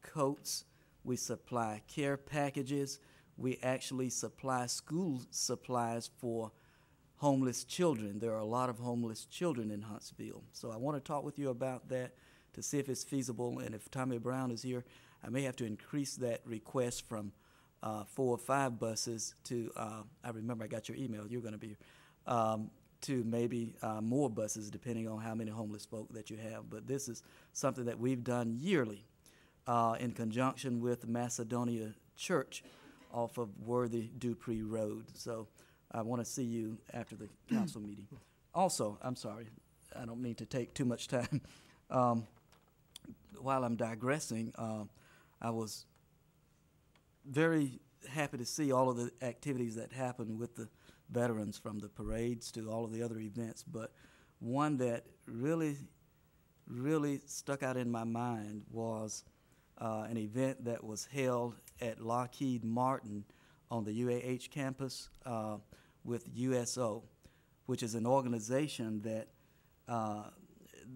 coats, we supply care packages, we actually supply school supplies for homeless children. There are a lot of homeless children in Huntsville. So I want to talk with you about that to see if it's feasible, and if Tommy Brown is here, I may have to increase that request from 4 or 5 buses to, I remember I got your email, you're going to be here, to maybe more buses depending on how many homeless folk that you have. But this is something that we've done yearly in conjunction with Macedonia Church off of Worthy Dupree Road. So I want to see you after the council meeting. Also, I'm sorry, I don't mean to take too much time. While I'm digressing, I was very happy to see all of the activities that happened with the veterans, from the parades to all of the other events. But one that really stuck out in my mind was an event that was held at Lockheed Martin on the UAH campus with USO, which is an organization that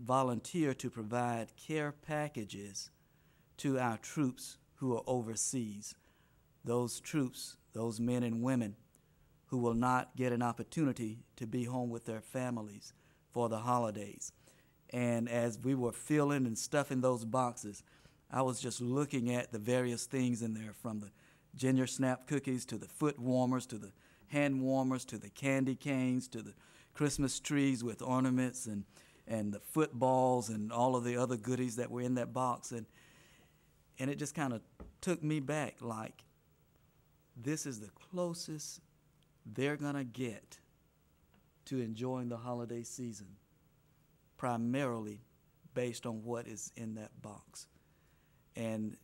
volunteer to provide care packages to our troops who are overseas. Those troops, those men and women who will not get an opportunity to be home with their families for the holidays. And as we were filling and stuffing those boxes, I was just looking at the various things in there, from the ginger snap cookies to the foot warmers to the hand warmers to the candy canes to the Christmas trees with ornaments and the footballs and all of the other goodies that were in that box. And it just kind of took me back, like, this is the closest they're going to get to enjoying the holiday season, primarily based on what is in that box. And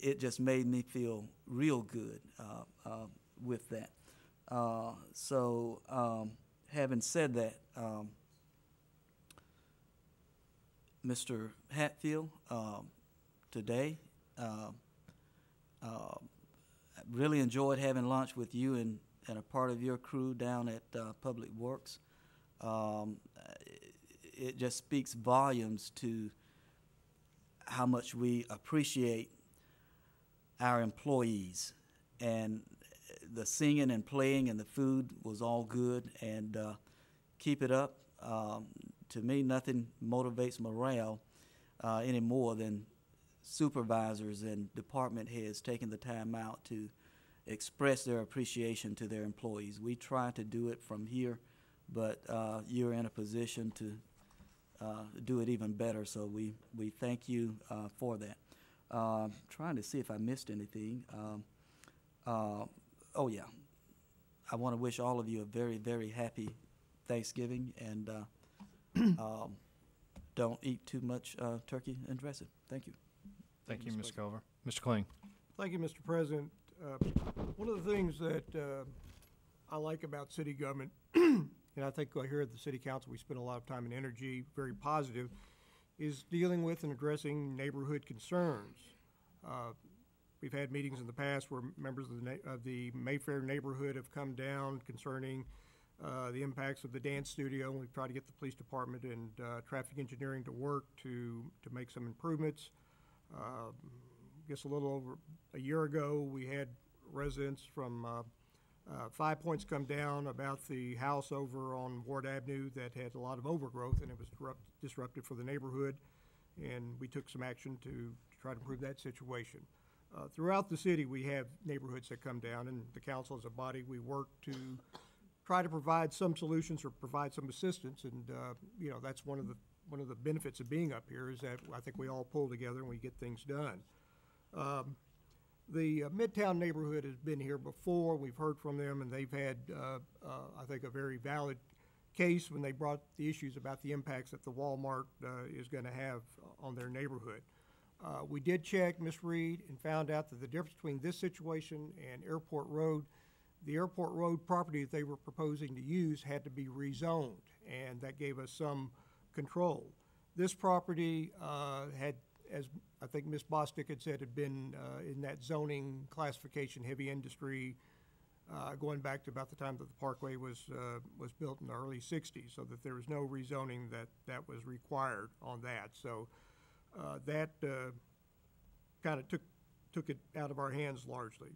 it just made me feel real good with that. Having said that, Mr. Hatfield, today, I really enjoyed having lunch with you and a part of your crew down at Public Works. It just speaks volumes to how much we appreciate our employees. And the singing and playing and the food was all good, and keep it up. To me, nothing motivates morale any more than supervisors and department heads taking the time out to express their appreciation to their employees. We try to do it from here, but you're in a position to do it even better, so we thank you for that. Trying to see if I missed anything. Oh yeah, I want to wish all of you a very, very happy Thanksgiving, and don't eat too much turkey and dressing. Thank you. Thank you, Ms. Culver. Mr. Kling. Thank you, Mr. President. One of the things that I like about city government, and I think here at the City Council we spend a lot of time and energy, very positive, is dealing with and addressing neighborhood concerns. We've had meetings in the past where members of the Mayfair neighborhood have come down concerning the impacts of the dance studio, and we've tried to get the police department and traffic engineering to work to make some improvements. I guess a little over a year ago, we had residents from 5 points come down about the house over on Ward Avenue that had a lot of overgrowth, and it was disruptive for the neighborhood, and we took some action to try to improve that situation. Throughout the city, we have neighborhoods that come down, and the council as a body, we work to try to provide some solutions or provide some assistance, and you know, that's one of the benefits of being up here is that I think we all pull together and we get things done. The Midtown neighborhood has been here before. We've heard from them, and they've had, I think, a very valid case when they brought the issues about the impacts that the Walmart is going to have on their neighborhood. We did check, Ms. Reed, and found out that the difference between this situation and Airport Road, the Airport Road property that they were proposing to use had to be rezoned, and that gave us some control. This property had, as I think Ms. Bostic had said, had been in that zoning classification, heavy industry, going back to about the time that the Parkway was built in the early 60s, so that there was no rezoning that was required on that. So that kind of took it out of our hands largely.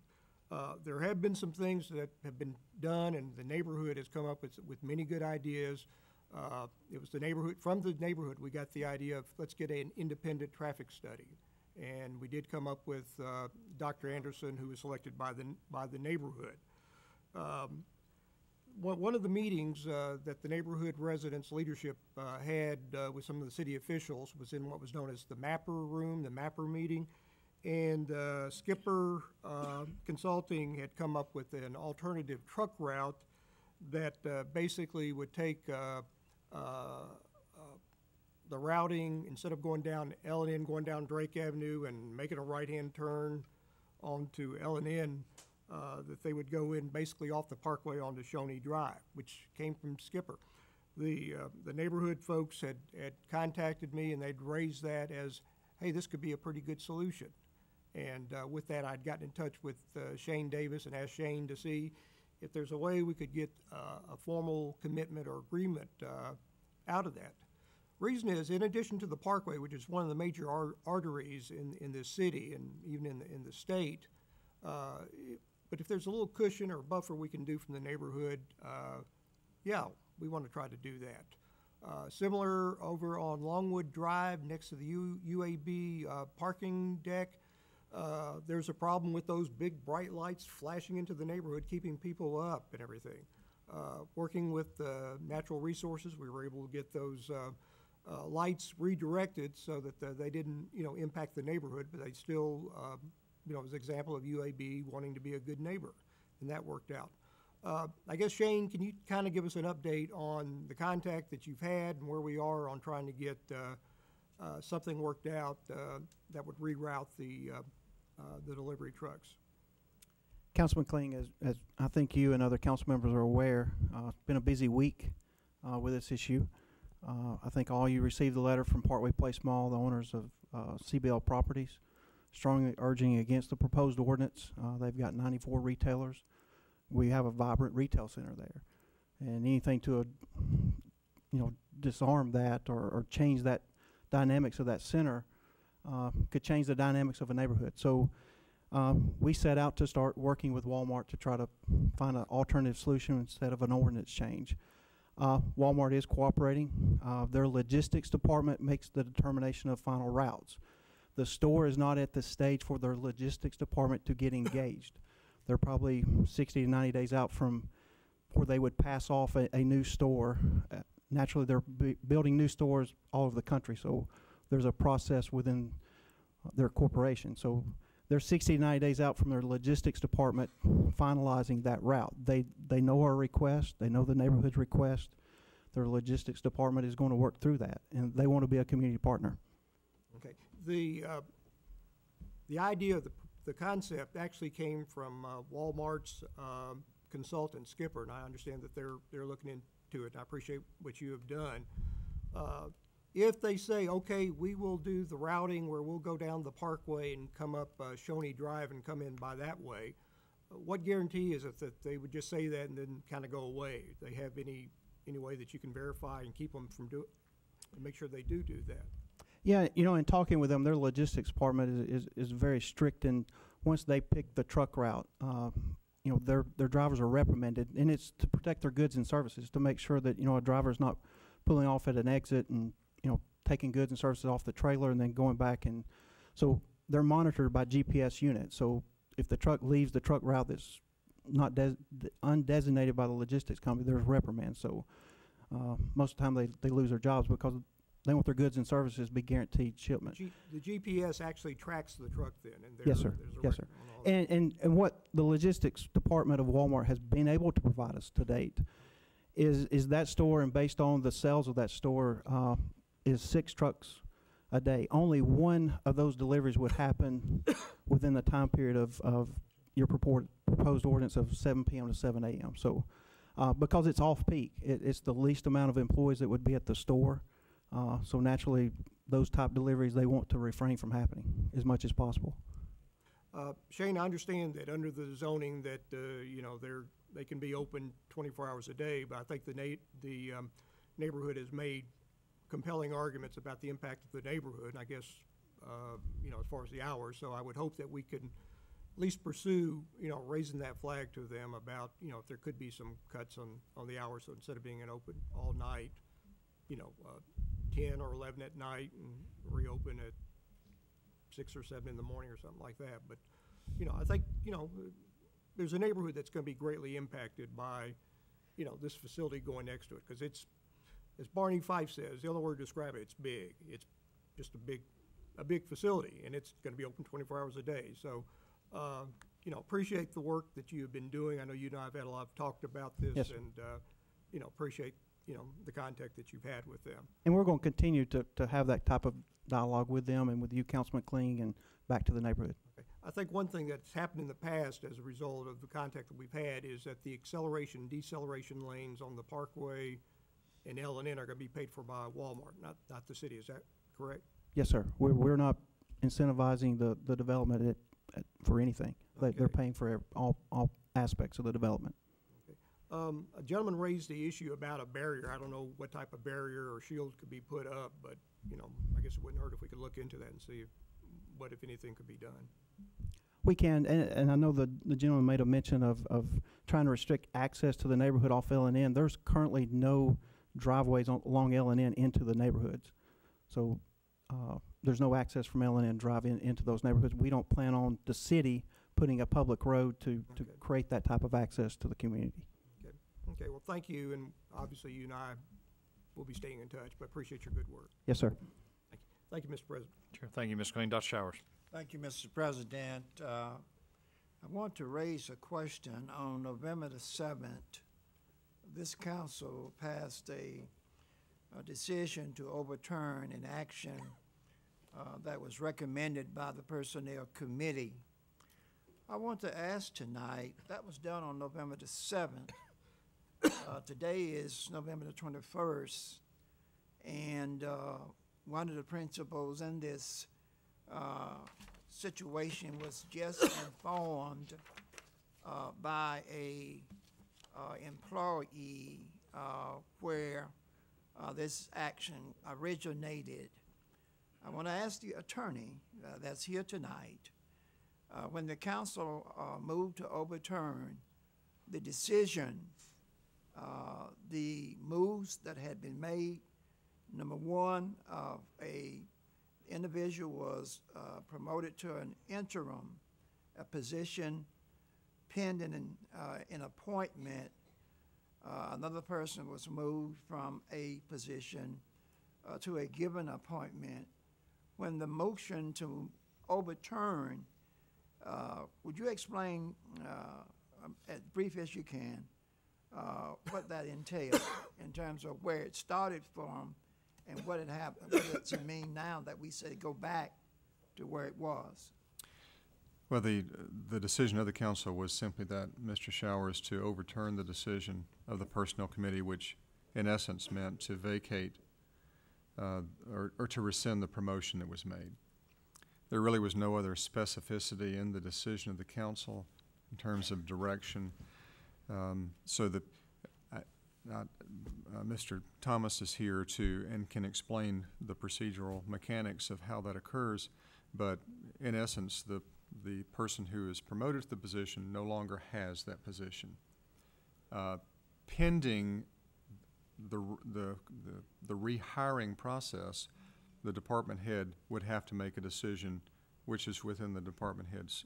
There have been some things that have been done, and the neighborhood has come up with many good ideas. It was the neighborhood, from the neighborhood, we got the idea of let's get an independent traffic study. And we did come up with Dr. Anderson, who was selected by the neighborhood. One of the meetings that the neighborhood residents leadership had with some of the city officials was in what was known as the Mapper Room, the Mapper meeting. And Skipper Consulting had come up with an alternative truck route that basically would take the routing, instead of going down L&N, going down Drake Avenue and making a right-hand turn onto L&N, that they would go in basically off the Parkway onto Shawnee Drive, which came from Skipper. The neighborhood folks had contacted me, and they'd raised that as, hey, this could be a pretty good solution. And with that, I'd gotten in touch with Shane Davis and asked Shane to see if there's a way we could get a formal commitment or agreement out of that. Reason is, in addition to the Parkway, which is one of the major arteries in this city and even in the state, but if there's a little cushion or buffer we can do from the neighborhood, yeah, we want to try to do that. Similar over on Longwood Drive next to the UAB parking deck, there's a problem with those big bright lights flashing into the neighborhood, keeping people up and everything. Working with Natural Resources, we were able to get those lights redirected so that they didn't, impact the neighborhood, but they still, was an example of UAB wanting to be a good neighbor, and that worked out. I guess, Shane, can you kind of give us an update on the contact that you've had and where we are on trying to get something worked out that would reroute the delivery trucks? Councilman Kling, as I think you and other council members are aware, it's been a busy week with this issue. I think all you received the letter from Parkway Place Mall, the owners of CBL Properties, strongly urging against the proposed ordinance. They've got 94 retailers. We have a vibrant retail center there, and anything to disarm that or change that dynamics of that center could change the dynamics of a neighborhood. So we set out to start working with Walmart to try to find an alternative solution instead of an ordinance change. Walmart is cooperating. Their logistics department makes the determination of final routes. The store is not at the stage for their logistics department to get engaged. They're probably 60 to 90 days out from where they would pass off a new store. Naturally, they're building new stores all over the country, so there's a process within their corporation. So they're 60 to 90 days out from their logistics department finalizing that route. They know our request. They know the neighborhood's request. Their logistics department is going to work through that, and they want to be a community partner. Okay. The idea of the concept actually came from Walmart's consultant, Skipper, and I understand that they're looking into it, and I appreciate what you have done. If they say, okay, we will do the routing where we'll go down the Parkway and come up Shawnee Drive and come in by that way, what guarantee is it that they would just say that and then kind of go away? Do they have any way that you can verify and keep them from and make sure they do that? Yeah, in talking with them, their logistics department is very strict, and once they pick the truck route, you know, their drivers are reprimanded, and it's to protect their goods and services, to make sure that, you know, a driver's not pulling off at an exit and, you know, taking goods and services off the trailer and then going back. And so they're monitored by GPS units. So if the truck leaves the truck route that's not undesignated by the logistics company, there's reprimands. So most of the time they lose their jobs because they want their goods and services to be guaranteed shipment. The GPS actually tracks the truck then, and Yes, sir. Yes, sir. And what the logistics department of Walmart has been able to provide us to date is that store, and based on the sales of that store, is 6 trucks a day. Only one of those deliveries would happen within the time period of your proposed ordinance of 7 p.m. to 7 a.m. So because it's off-peak, it's the least amount of employees that would be at the store. So naturally, those type deliveries, they want to refrain from happening as much as possible. Shane, I understand that under the zoning that, you know, they can be open 24 hours a day, but I think the neighborhood has made compelling arguments about the impact of the neighborhood, and I guess, you know, as far as the hours. So I would hope that we can at least pursue, you know, raising that flag to them about, you know, if there could be some cuts on the hours. So instead of being open all night, you know, 10 or 11 at night and reopen at 6 or 7 in the morning or something like that. But, you know, I think, you know, there's a neighborhood that's going to be greatly impacted by, you know, this facility going next to it, because it's, as Barney Fife says, the only word to describe it, it's big. It's just a big facility, and it's going to be open 24 hours a day. So, you know, appreciate the work that you have been doing. I know you and I have had a lot of talked about this, yes, and, you know, appreciate, you know, the contact that you've had with them. And we're going to continue to have that type of dialogue with them and with you, Councilman Kling, and back to the neighborhood. Okay. I think one thing that's happened in the past as a result of the contact that we've had is that the acceleration, deceleration lanes on the Parkway and L&N are going to be paid for by Walmart, not the city. Is that correct? Yes, sir. We're not incentivizing the development for anything. Okay. They're paying for all aspects of the development. A gentleman raised the issue about a barrier. I don't know what type of barrier or shield could be put up, but, you know, I guess it wouldn't hurt if we could look into that and see what, if anything, could be done. We can, and I know the gentleman made a mention of trying to restrict access to the neighborhood off L&N. There's currently no driveways along L&N into the neighborhoods. So there's no access from L&N Drive into those neighborhoods. We don't plan on the city putting a public road to create that type of access to the community. Okay, well, thank you, and obviously you and I will be staying in touch, but appreciate your good work. Yes, sir. Thank you, Mr. President. Sure. Thank you, Mr. Kling. Dr. Showers. Thank you, Mr. President. I want to raise a question. On November the 7th, this council passed a decision to overturn an action that was recommended by the Personnel Committee. I want to ask tonight, that was done on November the 7th. Today is November the 21st, and one of the principals in this situation was just informed by a employee where this action originated. I want to ask the attorney that's here tonight, when the council moved to overturn the decision, the moves that had been made, number one, a individual was promoted to an interim position pending an appointment. Another person was moved from a position to a given appointment. When the motion to overturn, would you explain as brief as you can what that entails in terms of where it started from and what it happened, what does it mean now that we say go back to where it was? Well, the decision of the council was simply that, Mr. Showers, to overturn the decision of the Personnel Committee, which in essence meant to vacate or to rescind the promotion that was made. There really was no other specificity in the decision of the council in terms of direction. So that Mr. Thomas is here and can explain the procedural mechanics of how that occurs, but in essence, the the person who is promoted to the position no longer has that position. Pending the rehiring process, the department head would have to make a decision, which is within the department head's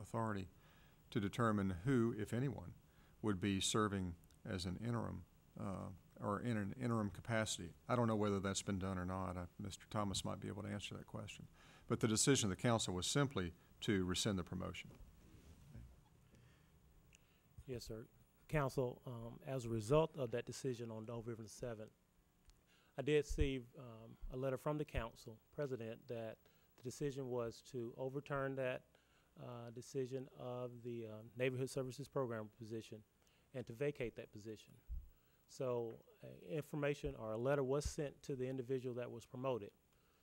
authority, to determine who, if anyone, would be serving as an interim or in an interim capacity. I don't know whether that's been done or not. Mr. Thomas might be able to answer that question. But the decision of the council was simply to rescind the promotion. Yes, sir. Council, as a result of that decision on November the 7th, I did see a letter from the council president that the decision was to overturn that decision of the Neighborhood Services Program position and to vacate that position. So information or a letter was sent to the individual that was promoted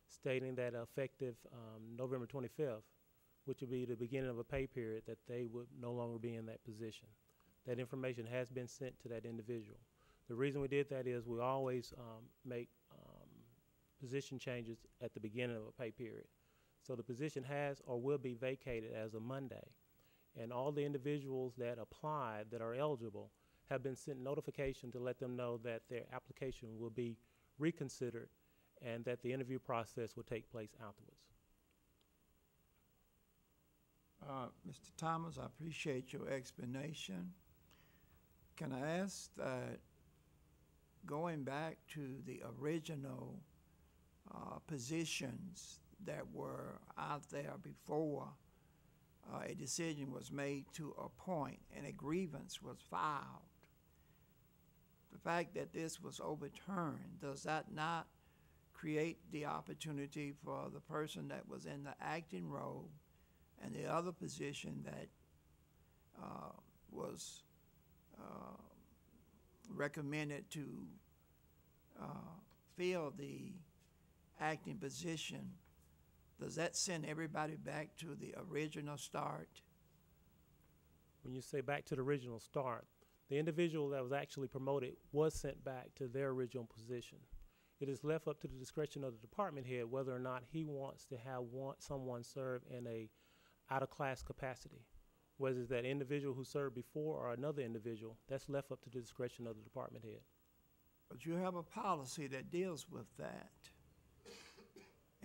stating that effective November 25th, which would be the beginning of a pay period, that they would no longer be in that position. That information has been sent to that individual. The reason we did that is we always make position changes at the beginning of a pay period. So the position has or will be vacated as of Monday. And all the individuals that applied that are eligible have been sent notification to let them know that their application will be reconsidered and that the interview process will take place afterwards. Mr. Thomas, I appreciate your explanation. Can I ask that, going back to the original positions that were out there before a decision was made to appoint and a grievance was filed, the fact that this was overturned, does that not create the opportunity for the person that was in the acting role and the other position that was recommended to fill the acting position, does that send everybody back to the original start? When you say back to the original start, the individual that was actually promoted was sent back to their original position. It is left up to the discretion of the department head whether or not he wants to have someone serve in a out-of-class capacity. Whether it's that individual who served before or another individual, that's left up to the discretion of the department head. But you have a policy that deals with that.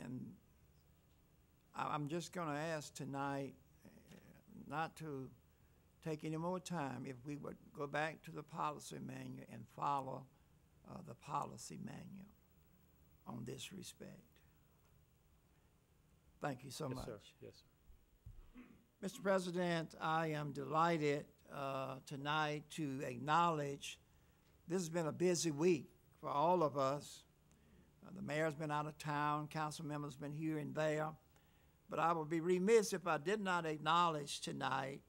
And I'm just going to ask tonight not to take any more time if we would go back to the policy manual and follow the policy manual on this respect. Thank you so much. Sir. Yes, sir. Mr. President, I am delighted tonight to acknowledge this has been a busy week for all of us. The mayor's been out of town, council members been here and there, but I would be remiss if I did not acknowledge tonight.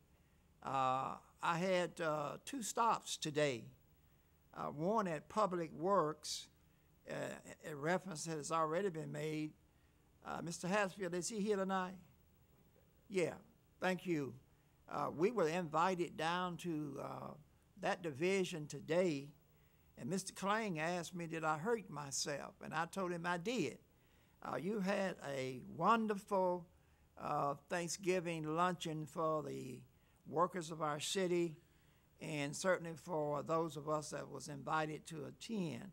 I had 2 stops today. One at Public Works, a reference that has already been made. Mr. Hatfield, is he here tonight? Yeah. Thank you. We were invited down to that division today, and Mr. Kling asked me, did I hurt myself? And I told him I did. You had a wonderful Thanksgiving luncheon for the workers of our city, and certainly for those of us that was invited to attend.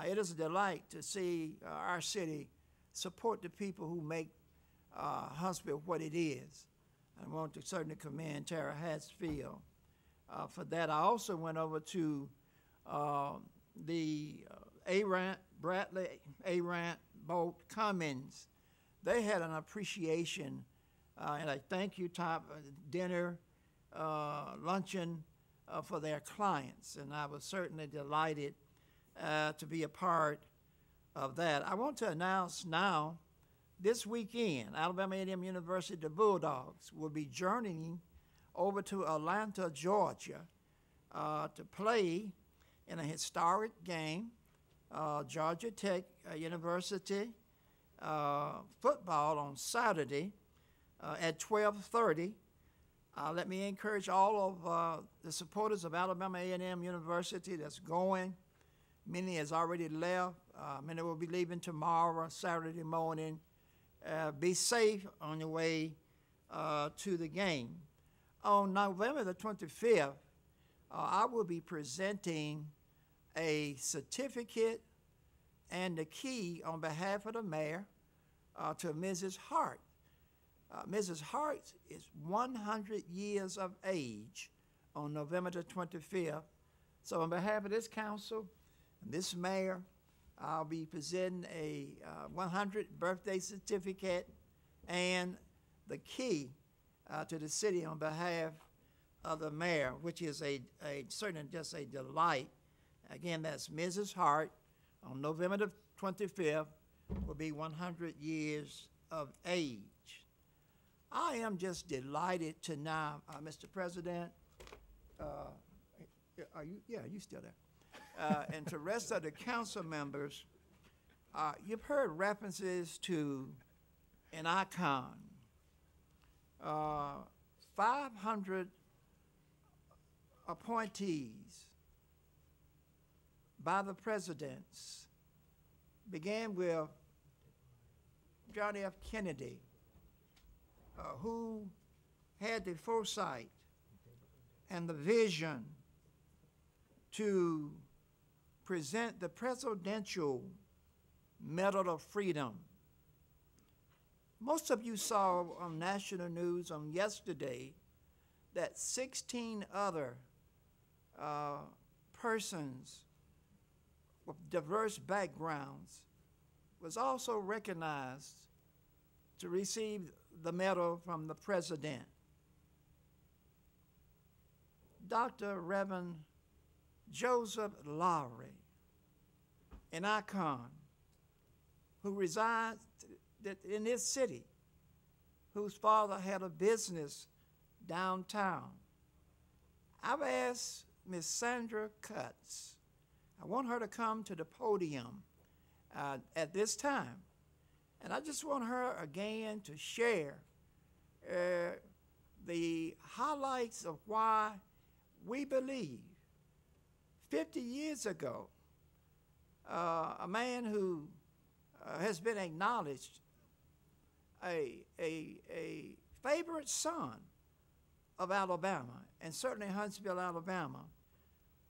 It is a delight to see our city support the people who make Huntsville what it is. I want to certainly commend Tara Hatfield for that. I also went over to the Bradley, Arant, Bolt, Cummins. They had an appreciation and a thank you type dinner, luncheon for their clients, and I was certainly delighted to be a part of that. I want to announce now, this weekend, Alabama A&M University, the Bulldogs, will be journeying over to Atlanta, Georgia, to play in a historic game, Georgia Tech University football on Saturday at 12:30. Let me encourage all of the supporters of Alabama A&M University that's going. Many has already left. Many will be leaving tomorrow, Saturday morning. Be safe on your way to the game. On November the 25th, I will be presenting a certificate and the key on behalf of the mayor to Mrs. Hart. Mrs. Hart is 100 years of age on November the 25th. So on behalf of this council and this mayor, I'll be presenting a 100th birthday certificate and the key to the city on behalf of the mayor, which is certainly just a delight. Again, that's Mrs. Hart on November the 25th will be 100 years of age. I am just delighted to now, Mr. President, are you still there? And to the rest of the council members, you've heard references to an icon. 500 appointees by the presidents began with John F. Kennedy, who had the foresight and the vision to present the Presidential Medal of Freedom. Most of you saw on national news on yesterday that 16 other persons with diverse backgrounds was also recognized to receive the medal from the president. Dr. Reverend Joseph Lowry, an icon who resides in this city, whose father had a business downtown. I've asked Ms. Sandra Cutts, I want her to come to the podium at this time, and I just want her again to share the highlights of why we believe 50 years ago, a man who has been acknowledged a favorite son of Alabama, and certainly Huntsville, Alabama,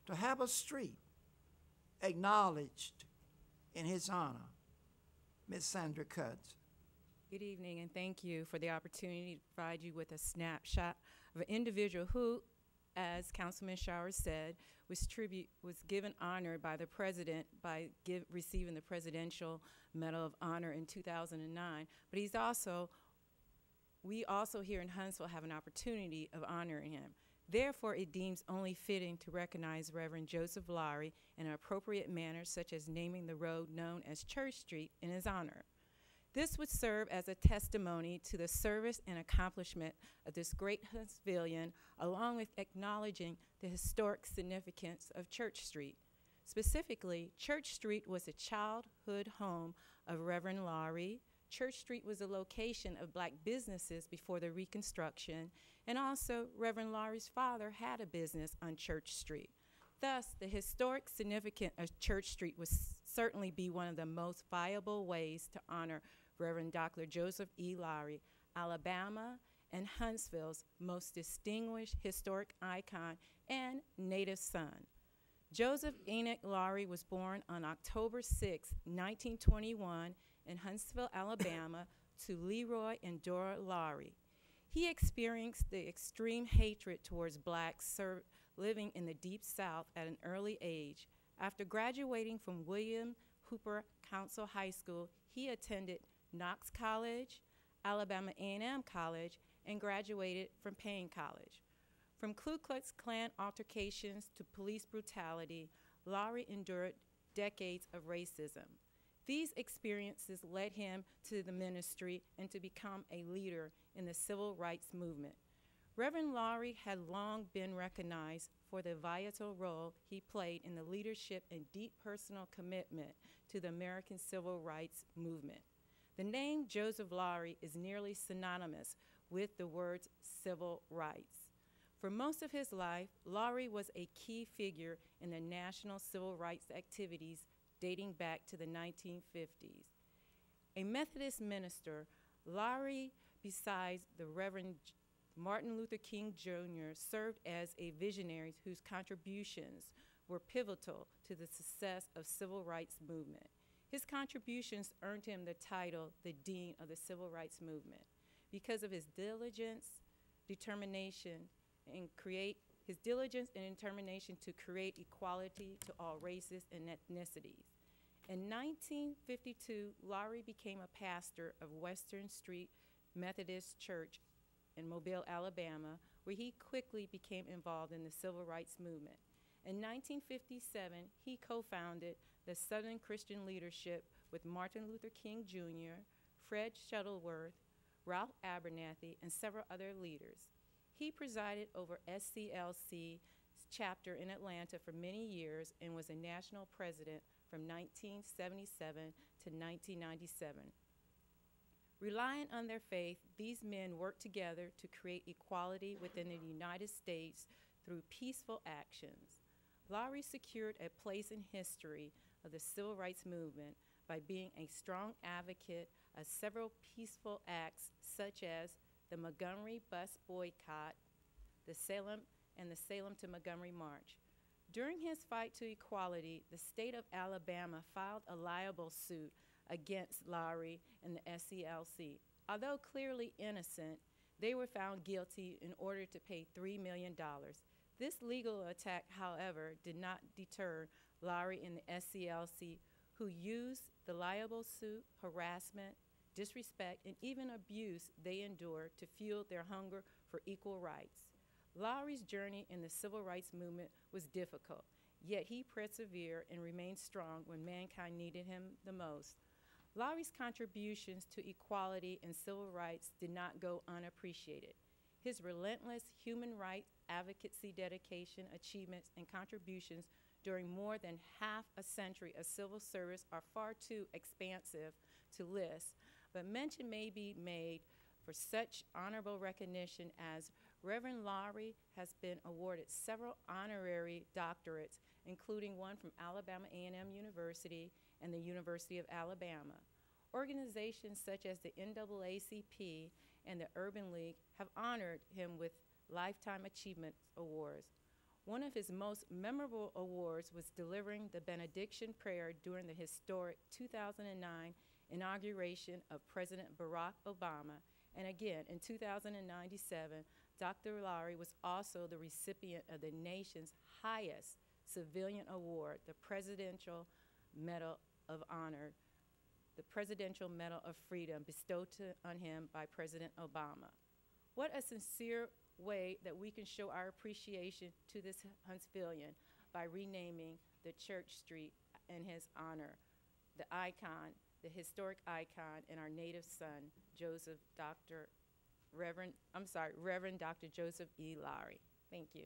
to have a street acknowledged in his honor. Ms. Sandra Cutts. Good evening, and thank you for the opportunity to provide you with a snapshot of an individual who, as Councilman Showers said, was given honor by the president by receiving the Presidential Medal of Honor in 2009. But we also here in Huntsville have an opportunity of honoring him. Therefore, it deems only fitting to recognize Reverend Joseph Lowry in an appropriate manner, such as naming the road known as Church Street in his honor. This would serve as a testimony to the service and accomplishment of this great Huntsvillian, along with acknowledging the historic significance of Church Street. Specifically, Church Street was a childhood home of Reverend Lowry. Church Street was a location of black businesses before the Reconstruction, and also Reverend Lowry's father had a business on Church Street. Thus, the historic significance of Church Street would certainly be one of the most viable ways to honor Reverend Dr. Joseph E. Lowry, Alabama and Huntsville's most distinguished historic icon and native son. Joseph Enoch Lowry was born on October 6, 1921 in Huntsville, Alabama, to Leroy and Dora Lowry. He experienced the extreme hatred towards blacks living in the Deep South at an early age. After graduating from William Hooper Council High School, he attended Knox College, Alabama A&M College, and graduated from Payne College. From Ku Klux Klan altercations to police brutality, Lowry endured decades of racism. These experiences led him to the ministry and to become a leader in the civil rights movement. Reverend Lowry had long been recognized for the vital role he played in the leadership and deep personal commitment to the American civil rights movement. The name Joseph Lowry is nearly synonymous with the words civil rights. For most of his life, Lowry was a key figure in the national civil rights activities dating back to the 1950s. A Methodist minister, Lowry besides the Reverend Martin Luther King Jr., served as a visionary whose contributions were pivotal to the success of civil rights movement. His contributions earned him the title, the Dean of the Civil Rights Movement, because of his diligence, determination, and determination to create equality to all races and ethnicities. In 1952, Lowry became a pastor of Western Street Methodist Church in Mobile, Alabama, where he quickly became involved in the civil rights movement. In 1957, he co-founded the Southern Christian Leadership with Martin Luther King Jr., Fred Shuttleworth, Ralph Abernathy, and several other leaders. He presided over SCLC's chapter in Atlanta for many years and was a national president from 1977 to 1997. Relying on their faith, these men worked together to create equality within the United States through peaceful actions. Lowry secured a place in history of the civil rights movement by being a strong advocate of several peaceful acts such as the Montgomery bus boycott, the Salem to Montgomery March. During his fight to equality, the state of Alabama filed a libel suit against Lowry and the SCLC. Although clearly innocent, they were found guilty in order to pay $3 million. This legal attack, however, did not deter Lowry and the SCLC, who used the libel suit, harassment, disrespect, and even abuse they endured to fuel their hunger for equal rights. Lowry's journey in the civil rights movement was difficult, yet he persevered and remained strong when mankind needed him the most. Lowry's contributions to equality and civil rights did not go unappreciated. His relentless human rights advocacy, dedication, achievements, and contributions during more than half a century of civil service are far too expansive to list, but mention may be made for such honorable recognition as Reverend Lowry has been awarded several honorary doctorates, including one from Alabama A&M University and the University of Alabama. Organizations such as the NAACP and the Urban League have honored him with Lifetime Achievement Awards. One of his most memorable awards was delivering the benediction prayer during the historic 2009 inauguration of President Barack Obama. And again, in 2097, Dr. Lowry was also the recipient of the nation's highest civilian award, the Presidential Medal of Honor, the Presidential Medal of Freedom, bestowed on him by President Obama. What a sincere way that we can show our appreciation to this Huntsvillian by renaming the church street in his honor, the icon, the historic icon, and our native son, Reverend Dr. Joseph E. Lowry. Thank you.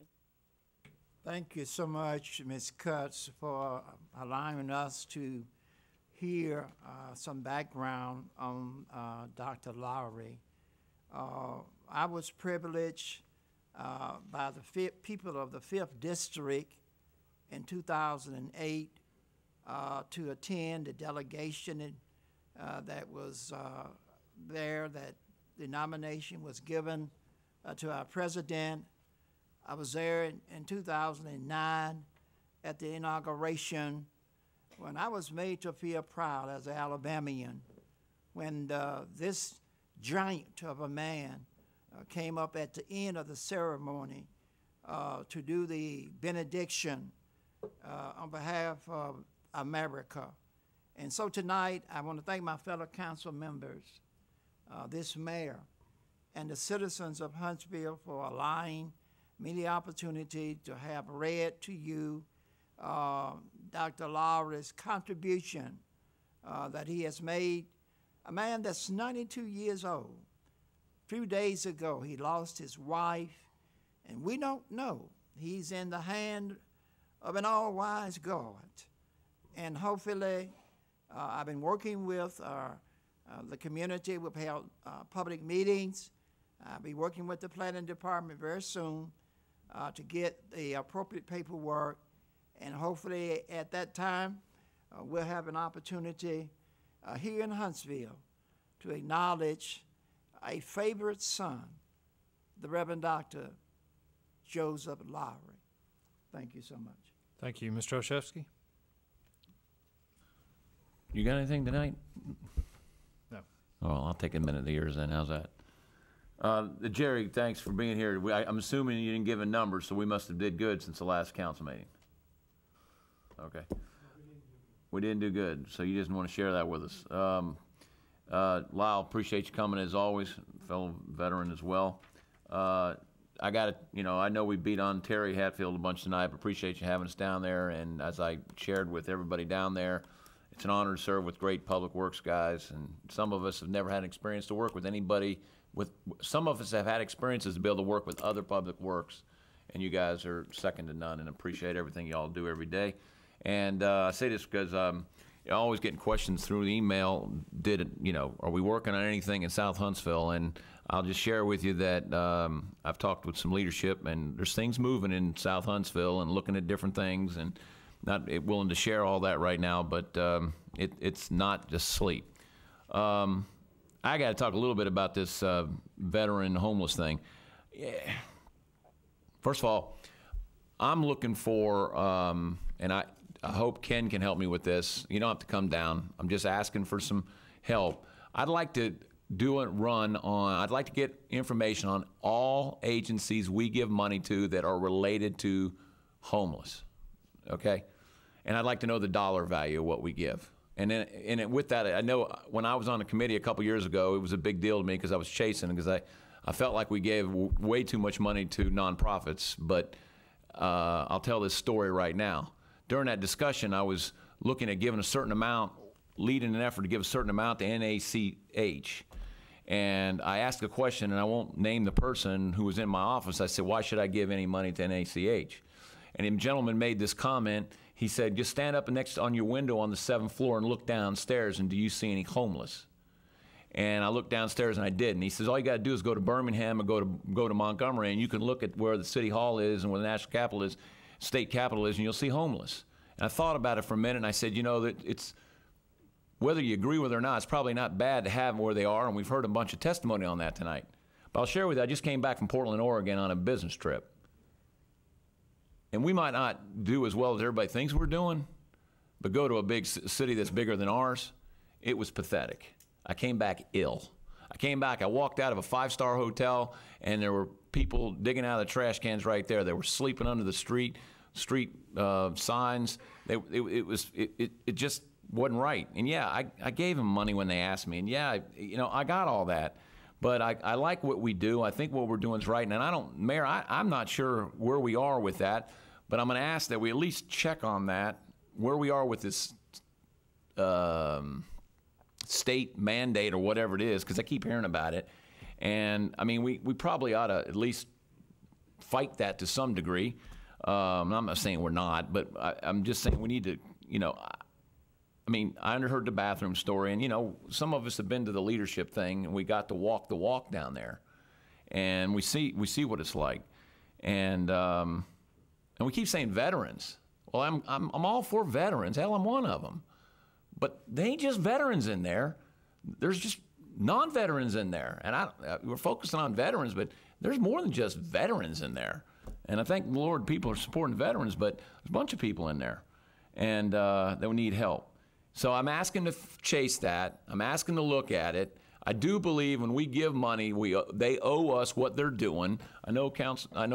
Thank you so much, Ms. Cutts, for allowing us to hear some background on Dr. Lowry. I was privileged by the people of the 5th District in 2008 to attend the delegation that was there, that the nomination was given to our president. I was there in 2009 at the inauguration when I was made to feel proud as an Alabamian when this giant of a man came up at the end of the ceremony to do the benediction on behalf of America. And so tonight, I want to thank my fellow council members, this mayor, and the citizens of Huntsville for allowing me the opportunity to have read to you Dr. Lowry's contribution that he has made. A man that's 92 years old. A few days ago, he lost his wife, and we don't know. He's in the hand of an all-wise God. And hopefully, I've been working with the community. We've held public meetings. I'll be working with the planning department very soon to get the appropriate paperwork. And hopefully, at that time, we'll have an opportunity here in Huntsville to acknowledge a favorite son, the Reverend Dr. Joseph Lowry. Thank you so much. Thank you. Mr. Olszewski? You got anything tonight? No. Oh, I'll take a minute of yours then. How's that? Jerry, thanks for being here. I'm assuming you didn't give a number, so we must have did good since the last council meeting. Okay. We didn't do good, so you just want to share that with us. Lyle, appreciate you coming as always, fellow veteran as well. I got to, I know we beat on Terry Hatfield a bunch tonight, but appreciate you having us down there. And as I shared with everybody down there, it's an honor to serve with great public works guys. And some of us have never had experience to work with anybody. Some of us have had experiences to be able to work with other public works, and you guys are second to none. And appreciate everything y'all do every day. And I say this because I'm always getting questions through the email. Are we working on anything in South Huntsville? And I'll just share with you that I've talked with some leadership, and there's things moving in South Huntsville and looking at different things, and not willing to share all that right now, but it's not just sleep. I got to talk a little bit about this veteran homeless thing. Yeah. First of all, I'm looking for, and I hope Ken can help me with this. You don't have to come down. I'm just asking for some help. I'd like to I'd like to get information on all agencies we give money to that are related to homeless, okay? And I'd like to know the dollar value of what we give. And then with that, I know when I was on a committee a couple years ago, it was a big deal to me because I was chasing, because I felt like we gave way too much money to nonprofits, but I'll tell this story right now. During that discussion, I was looking at giving a certain amount, leading an effort to give a certain amount to NACH. And I asked a question, and I won't name the person who was in my office. I said, why should I give any money to NACH? And the gentleman made this comment. He said, just stand up next on your window on the 7th floor and look downstairs, and do you see any homeless? And I looked downstairs, and I did. And he says, all you got to do is go to Birmingham or go to Montgomery, and you can look at where the city hall is and where the national capital is, state capital is, and you'll see homeless. And I thought about it for a minute, and I said, that it's, whether you agree with it or not, it's probably not bad to have them where they are, and we've heard a bunch of testimony on that tonight. But I'll share with you, I just came back from Portland, Oregon on a business trip. And we might not do as well as everybody thinks we're doing, but go to a big city that's bigger than ours, it was pathetic. I came back ill. I walked out of a 5-star hotel, and there were people digging out of the trash cans right there. They were sleeping under the street signs. It just wasn't right. And yeah, I gave them money when they asked me, and yeah, I got all that. But I like what we do. I think what we're doing is right. And Mayor, I'm not sure where we are with that, but I'm going to ask that we at least check on that, where we are with this state mandate or whatever it is, because I keep hearing about it. And I mean, we probably ought to at least fight that to some degree. I'm not saying we're not, but I'm just saying we need to, I underheard the bathroom story, and, some of us have been to the leadership thing, and we got to walk the walk down there. And we see what it's like. And we keep saying veterans. Well, I'm all for veterans. Hell, I'm one of them. But they ain't just veterans in there. There's just non-veterans in there. And we're focusing on veterans, but there's more than just veterans in there. And I thank the Lord people are supporting veterans, but there's a bunch of people in there, and that need help. So I'm asking to chase that. I'm asking to look at it. I do believe when we give money, they owe us what they're doing. I know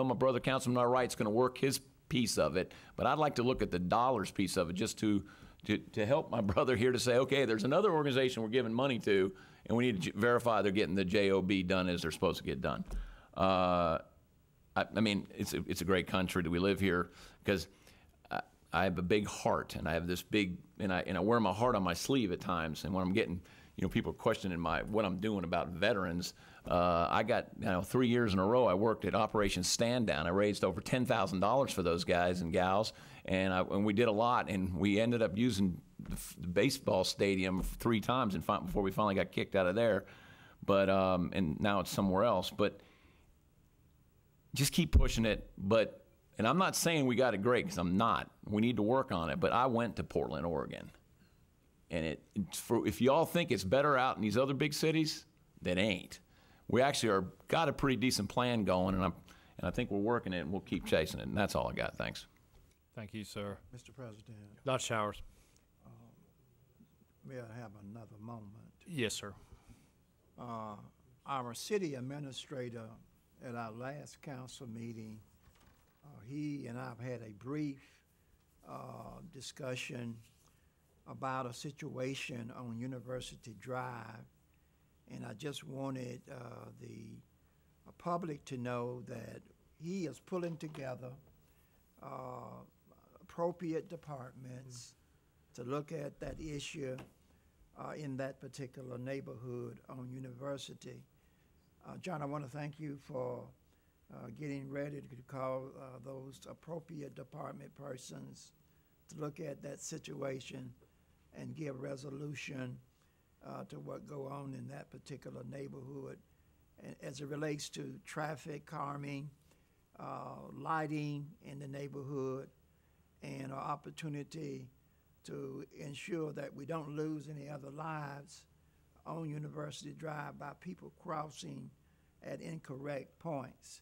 my brother Councilman Wright's going to work his piece of it, but I'd like to look at the dollars piece of it just to help my brother here to say, okay, there's another organization we're giving money to, and we need to verify they're getting the job done as they're supposed to get done. It's a great country that we live here, because I have a big heart, and I have this big, and I wear my heart on my sleeve at times. And when I'm getting, people questioning what I'm doing about veterans, I got 3 years in a row I worked at Operation Stand Down. I raised over $10,000 for those guys and gals, and we did a lot, and we ended up using the baseball stadium 3 times before we finally got kicked out of there. But and now it's somewhere else. But just keep pushing it. And I'm not saying we got it great, because I'm not. We need to work on it. But I went to Portland, Oregon. And if y'all think it's better out in these other big cities, that ain't. we actually got a pretty decent plan going, and I think we're working it, and we'll keep chasing it. And that's all I got. Thanks. Thank you, sir. Mr. President, Dr. Showers. may I have another moment? Yes, sir. Our city administrator at our last council meeting, he and I've had a brief discussion about a situation on University Drive, and I just wanted the public to know that he is pulling together appropriate departments to look at that issue in that particular neighborhood on University. John, I want to thank you for getting ready to call those appropriate department persons to look at that situation and give resolution to what go on in that particular neighborhood. And as it relates to traffic calming, lighting in the neighborhood, and an opportunity to ensure that we don't lose any other lives on University Drive by people crossing at incorrect points.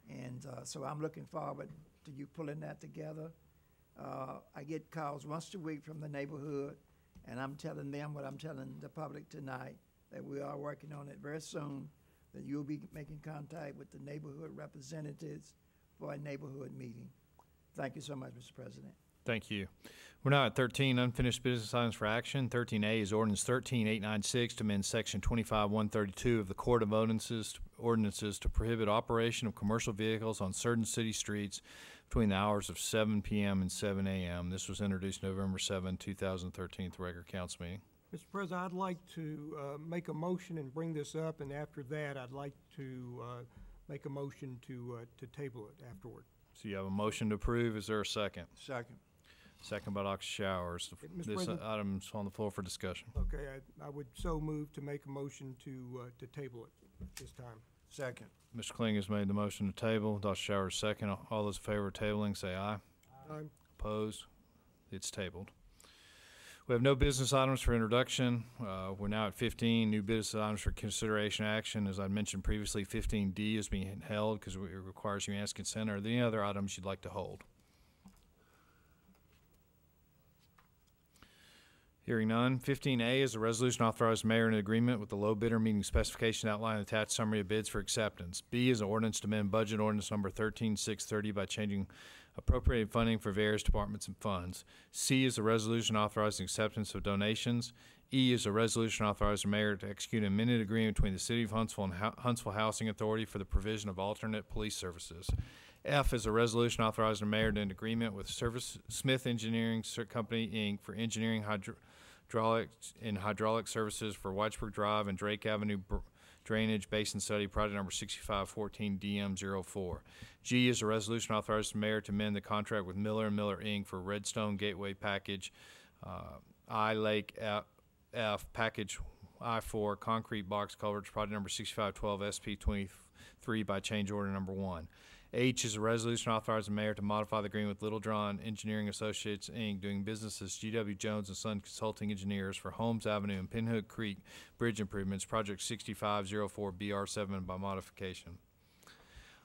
And so I'm looking forward to you pulling that together. I get calls once a week from the neighborhood, and I'm telling them what I'm telling the public tonight, that we are working on it very soon, that you'll be making contact with the neighborhood representatives for a neighborhood meeting. Thank you so much, Mr. President. Thank you. We're now at 13, unfinished business items for action. 13A is ordinance 13896 to amend section 25132 of the Code of Ordinances to prohibit operation of commercial vehicles on certain city streets between the hours of 7 p.m. and 7 a.m. This was introduced November 7, 2013 at the regular council meeting. Mr. President, I'd like to make a motion and bring this up, and after that, I'd like to make a motion to table it afterward. So you have a motion to approve. Is there a second? Second. Second by Dr. Showers. Mr. This President? item's on the floor for discussion. Okay, I would so move to make a motion to table it this time. Second. Mr. Kling has made the motion to table. Dr. Showers second. All those in favor of tabling say aye. Aye. Opposed? It's tabled. We have no business items for introduction. We're now at 15, new business items for consideration action. As I mentioned previously, 15D is being held because it requires unanimous consent. Are there any other items you'd like to hold? Hearing none. 15A is a resolution authorizing the mayor in agreement with the low bidder meeting specification outlining attached summary of bids for acceptance. B is an ordinance to amend budget ordinance number 13630 by changing appropriated funding for various departments and funds. C is a resolution authorizing acceptance of donations. E is a resolution authorizing the mayor to execute an amended agreement between the City of Huntsville and Huntsville Housing Authority for the provision of alternate police services. F is a resolution authorizing the mayor to enter agreement with Smith Engineering Company, Inc. for engineering hydraulic services for Whitesburg Drive and Drake Avenue Drainage Basin Study, project number 6514 DM04. G is a resolution authorizing the mayor to amend the contract with Miller & Miller, Inc. for Redstone Gateway Package I-Lake F Package I-4 Concrete Box Culverts, project number 6512 SP23 by change order number 1. H is a resolution authorizing the mayor to modify the agreement with Little John Engineering Associates, Inc., doing business as G.W. Jones & Son Consulting Engineers for Holmes Avenue and Pinhook Creek Bridge Improvements, project 6504 BR7 by modification.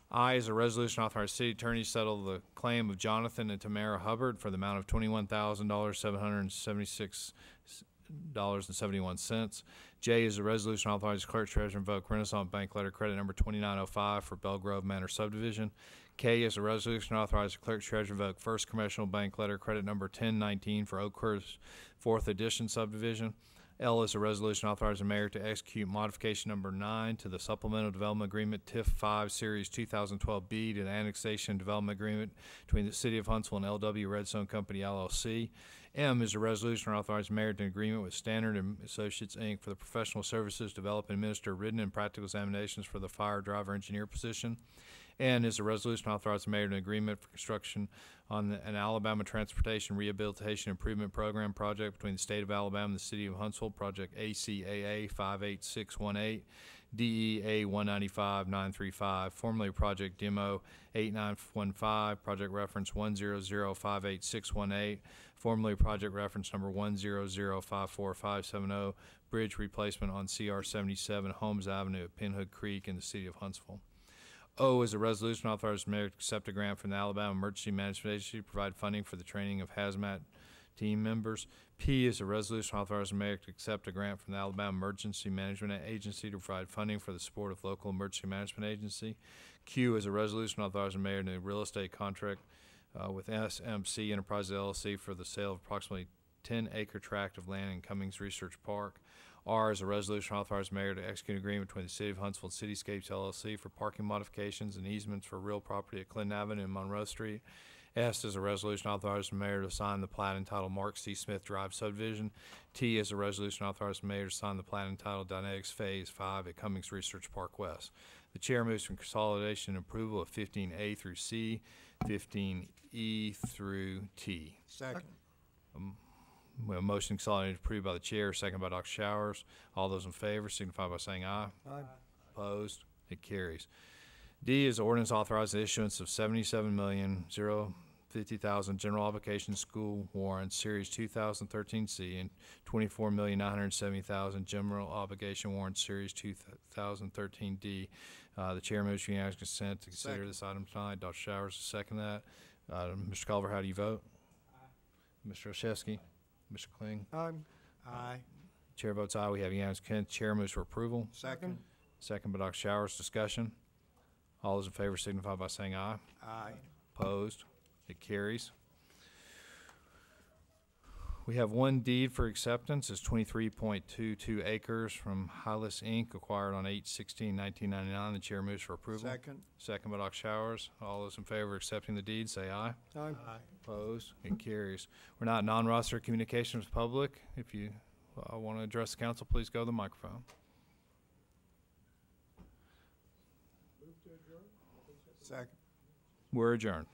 I is a resolution authorizing the city attorney to settle the claim of Jonathan and Tamara Hubbard for the amount of $21,776.71. J is a resolution authorizing clerk treasurer invoke Renaissance Bank letter credit number 2905 for Belgrove Manor subdivision. K is a resolution authorizing clerk treasurer invoke First Commercial Bank letter credit number 1019 for Oakhurst 4th Edition subdivision. L is a resolution authorizing the mayor to execute modification number 9 to the Supplemental Development Agreement TIF 5 Series 2012B to the Annexation and Development Agreement between the City of Huntsville and LW Redstone Company, LLC. M is a resolution authorizing the mayor to agreement with Standard & Associates, Inc. for the professional services, develop and administer written and practical examinations for the fire driver engineer position. N is a resolution authorizing the mayor to agreement for construction on an Alabama Transportation Rehabilitation Improvement Program project between the state of Alabama and the city of Huntsville, project ACAA 58618. DEA 195-935, formerly Project Demo 8915, project reference 100588618, formerly project reference number 100545570, bridge replacement on CR 77 Holmes Avenue at Pinhood Creek in the city of Huntsville. O is a resolution authorizing the mayor to accept a grant from the Alabama Emergency Management Agency to provide funding for the training of hazmat team members. P is a resolution authorizing the mayor to accept a grant from the Alabama Emergency Management Agency to provide funding for the support of local emergency management agency. Q is a resolution authorizing the mayor to real estate contract with SMC Enterprises LLC for the sale of approximately 10-acre tract of land in Cummings Research Park. R is a resolution authorizing the mayor to execute an agreement between the City of Huntsville and Cityscapes LLC for parking modifications and easements for real property at Clinton Avenue and Monroe Street. S is a resolution authorizing the mayor to sign the plat entitled Mark C. Smith Drive subdivision. T is a resolution authorizing the mayor to sign the plat entitled Dynetics Phase 5 at Cummings Research Park West. The chair moves for consolidation and approval of 15A through C, 15E through T. Second. We have a motion consolidated approved by the chair, second by Dr. Showers. All those in favor signify by saying aye. Aye. Opposed? It carries. D is ordinance authorizing the issuance of 77,050,000 general obligation school warrants, Series 2013C, and 24,970,000 general obligation warrants, Series 2013D. The chair moves for unanimous consent to consider Second. this item tonight. Dr. Showers will second that. Mr. Culver, how do you vote? Aye. Mr. Olszewski? Mr. Kling? Aye. Aye. Chair votes aye. We have unanimous consent. Chair moves for approval. Second. Second by Dr. Showers. Discussion. All those in favor signify by saying aye. Aye. Opposed? It carries. We have one deed for acceptance. It's 23.22 acres from Hylas Inc., acquired on 8/16/1999. The chair moves for approval. Second. Second by Dr. Showers. All those in favor of accepting the deed say aye. Aye. Opposed? It carries. We're not non-roster communications with public. If you want to address the council, please go to the microphone. Second. We're adjourned.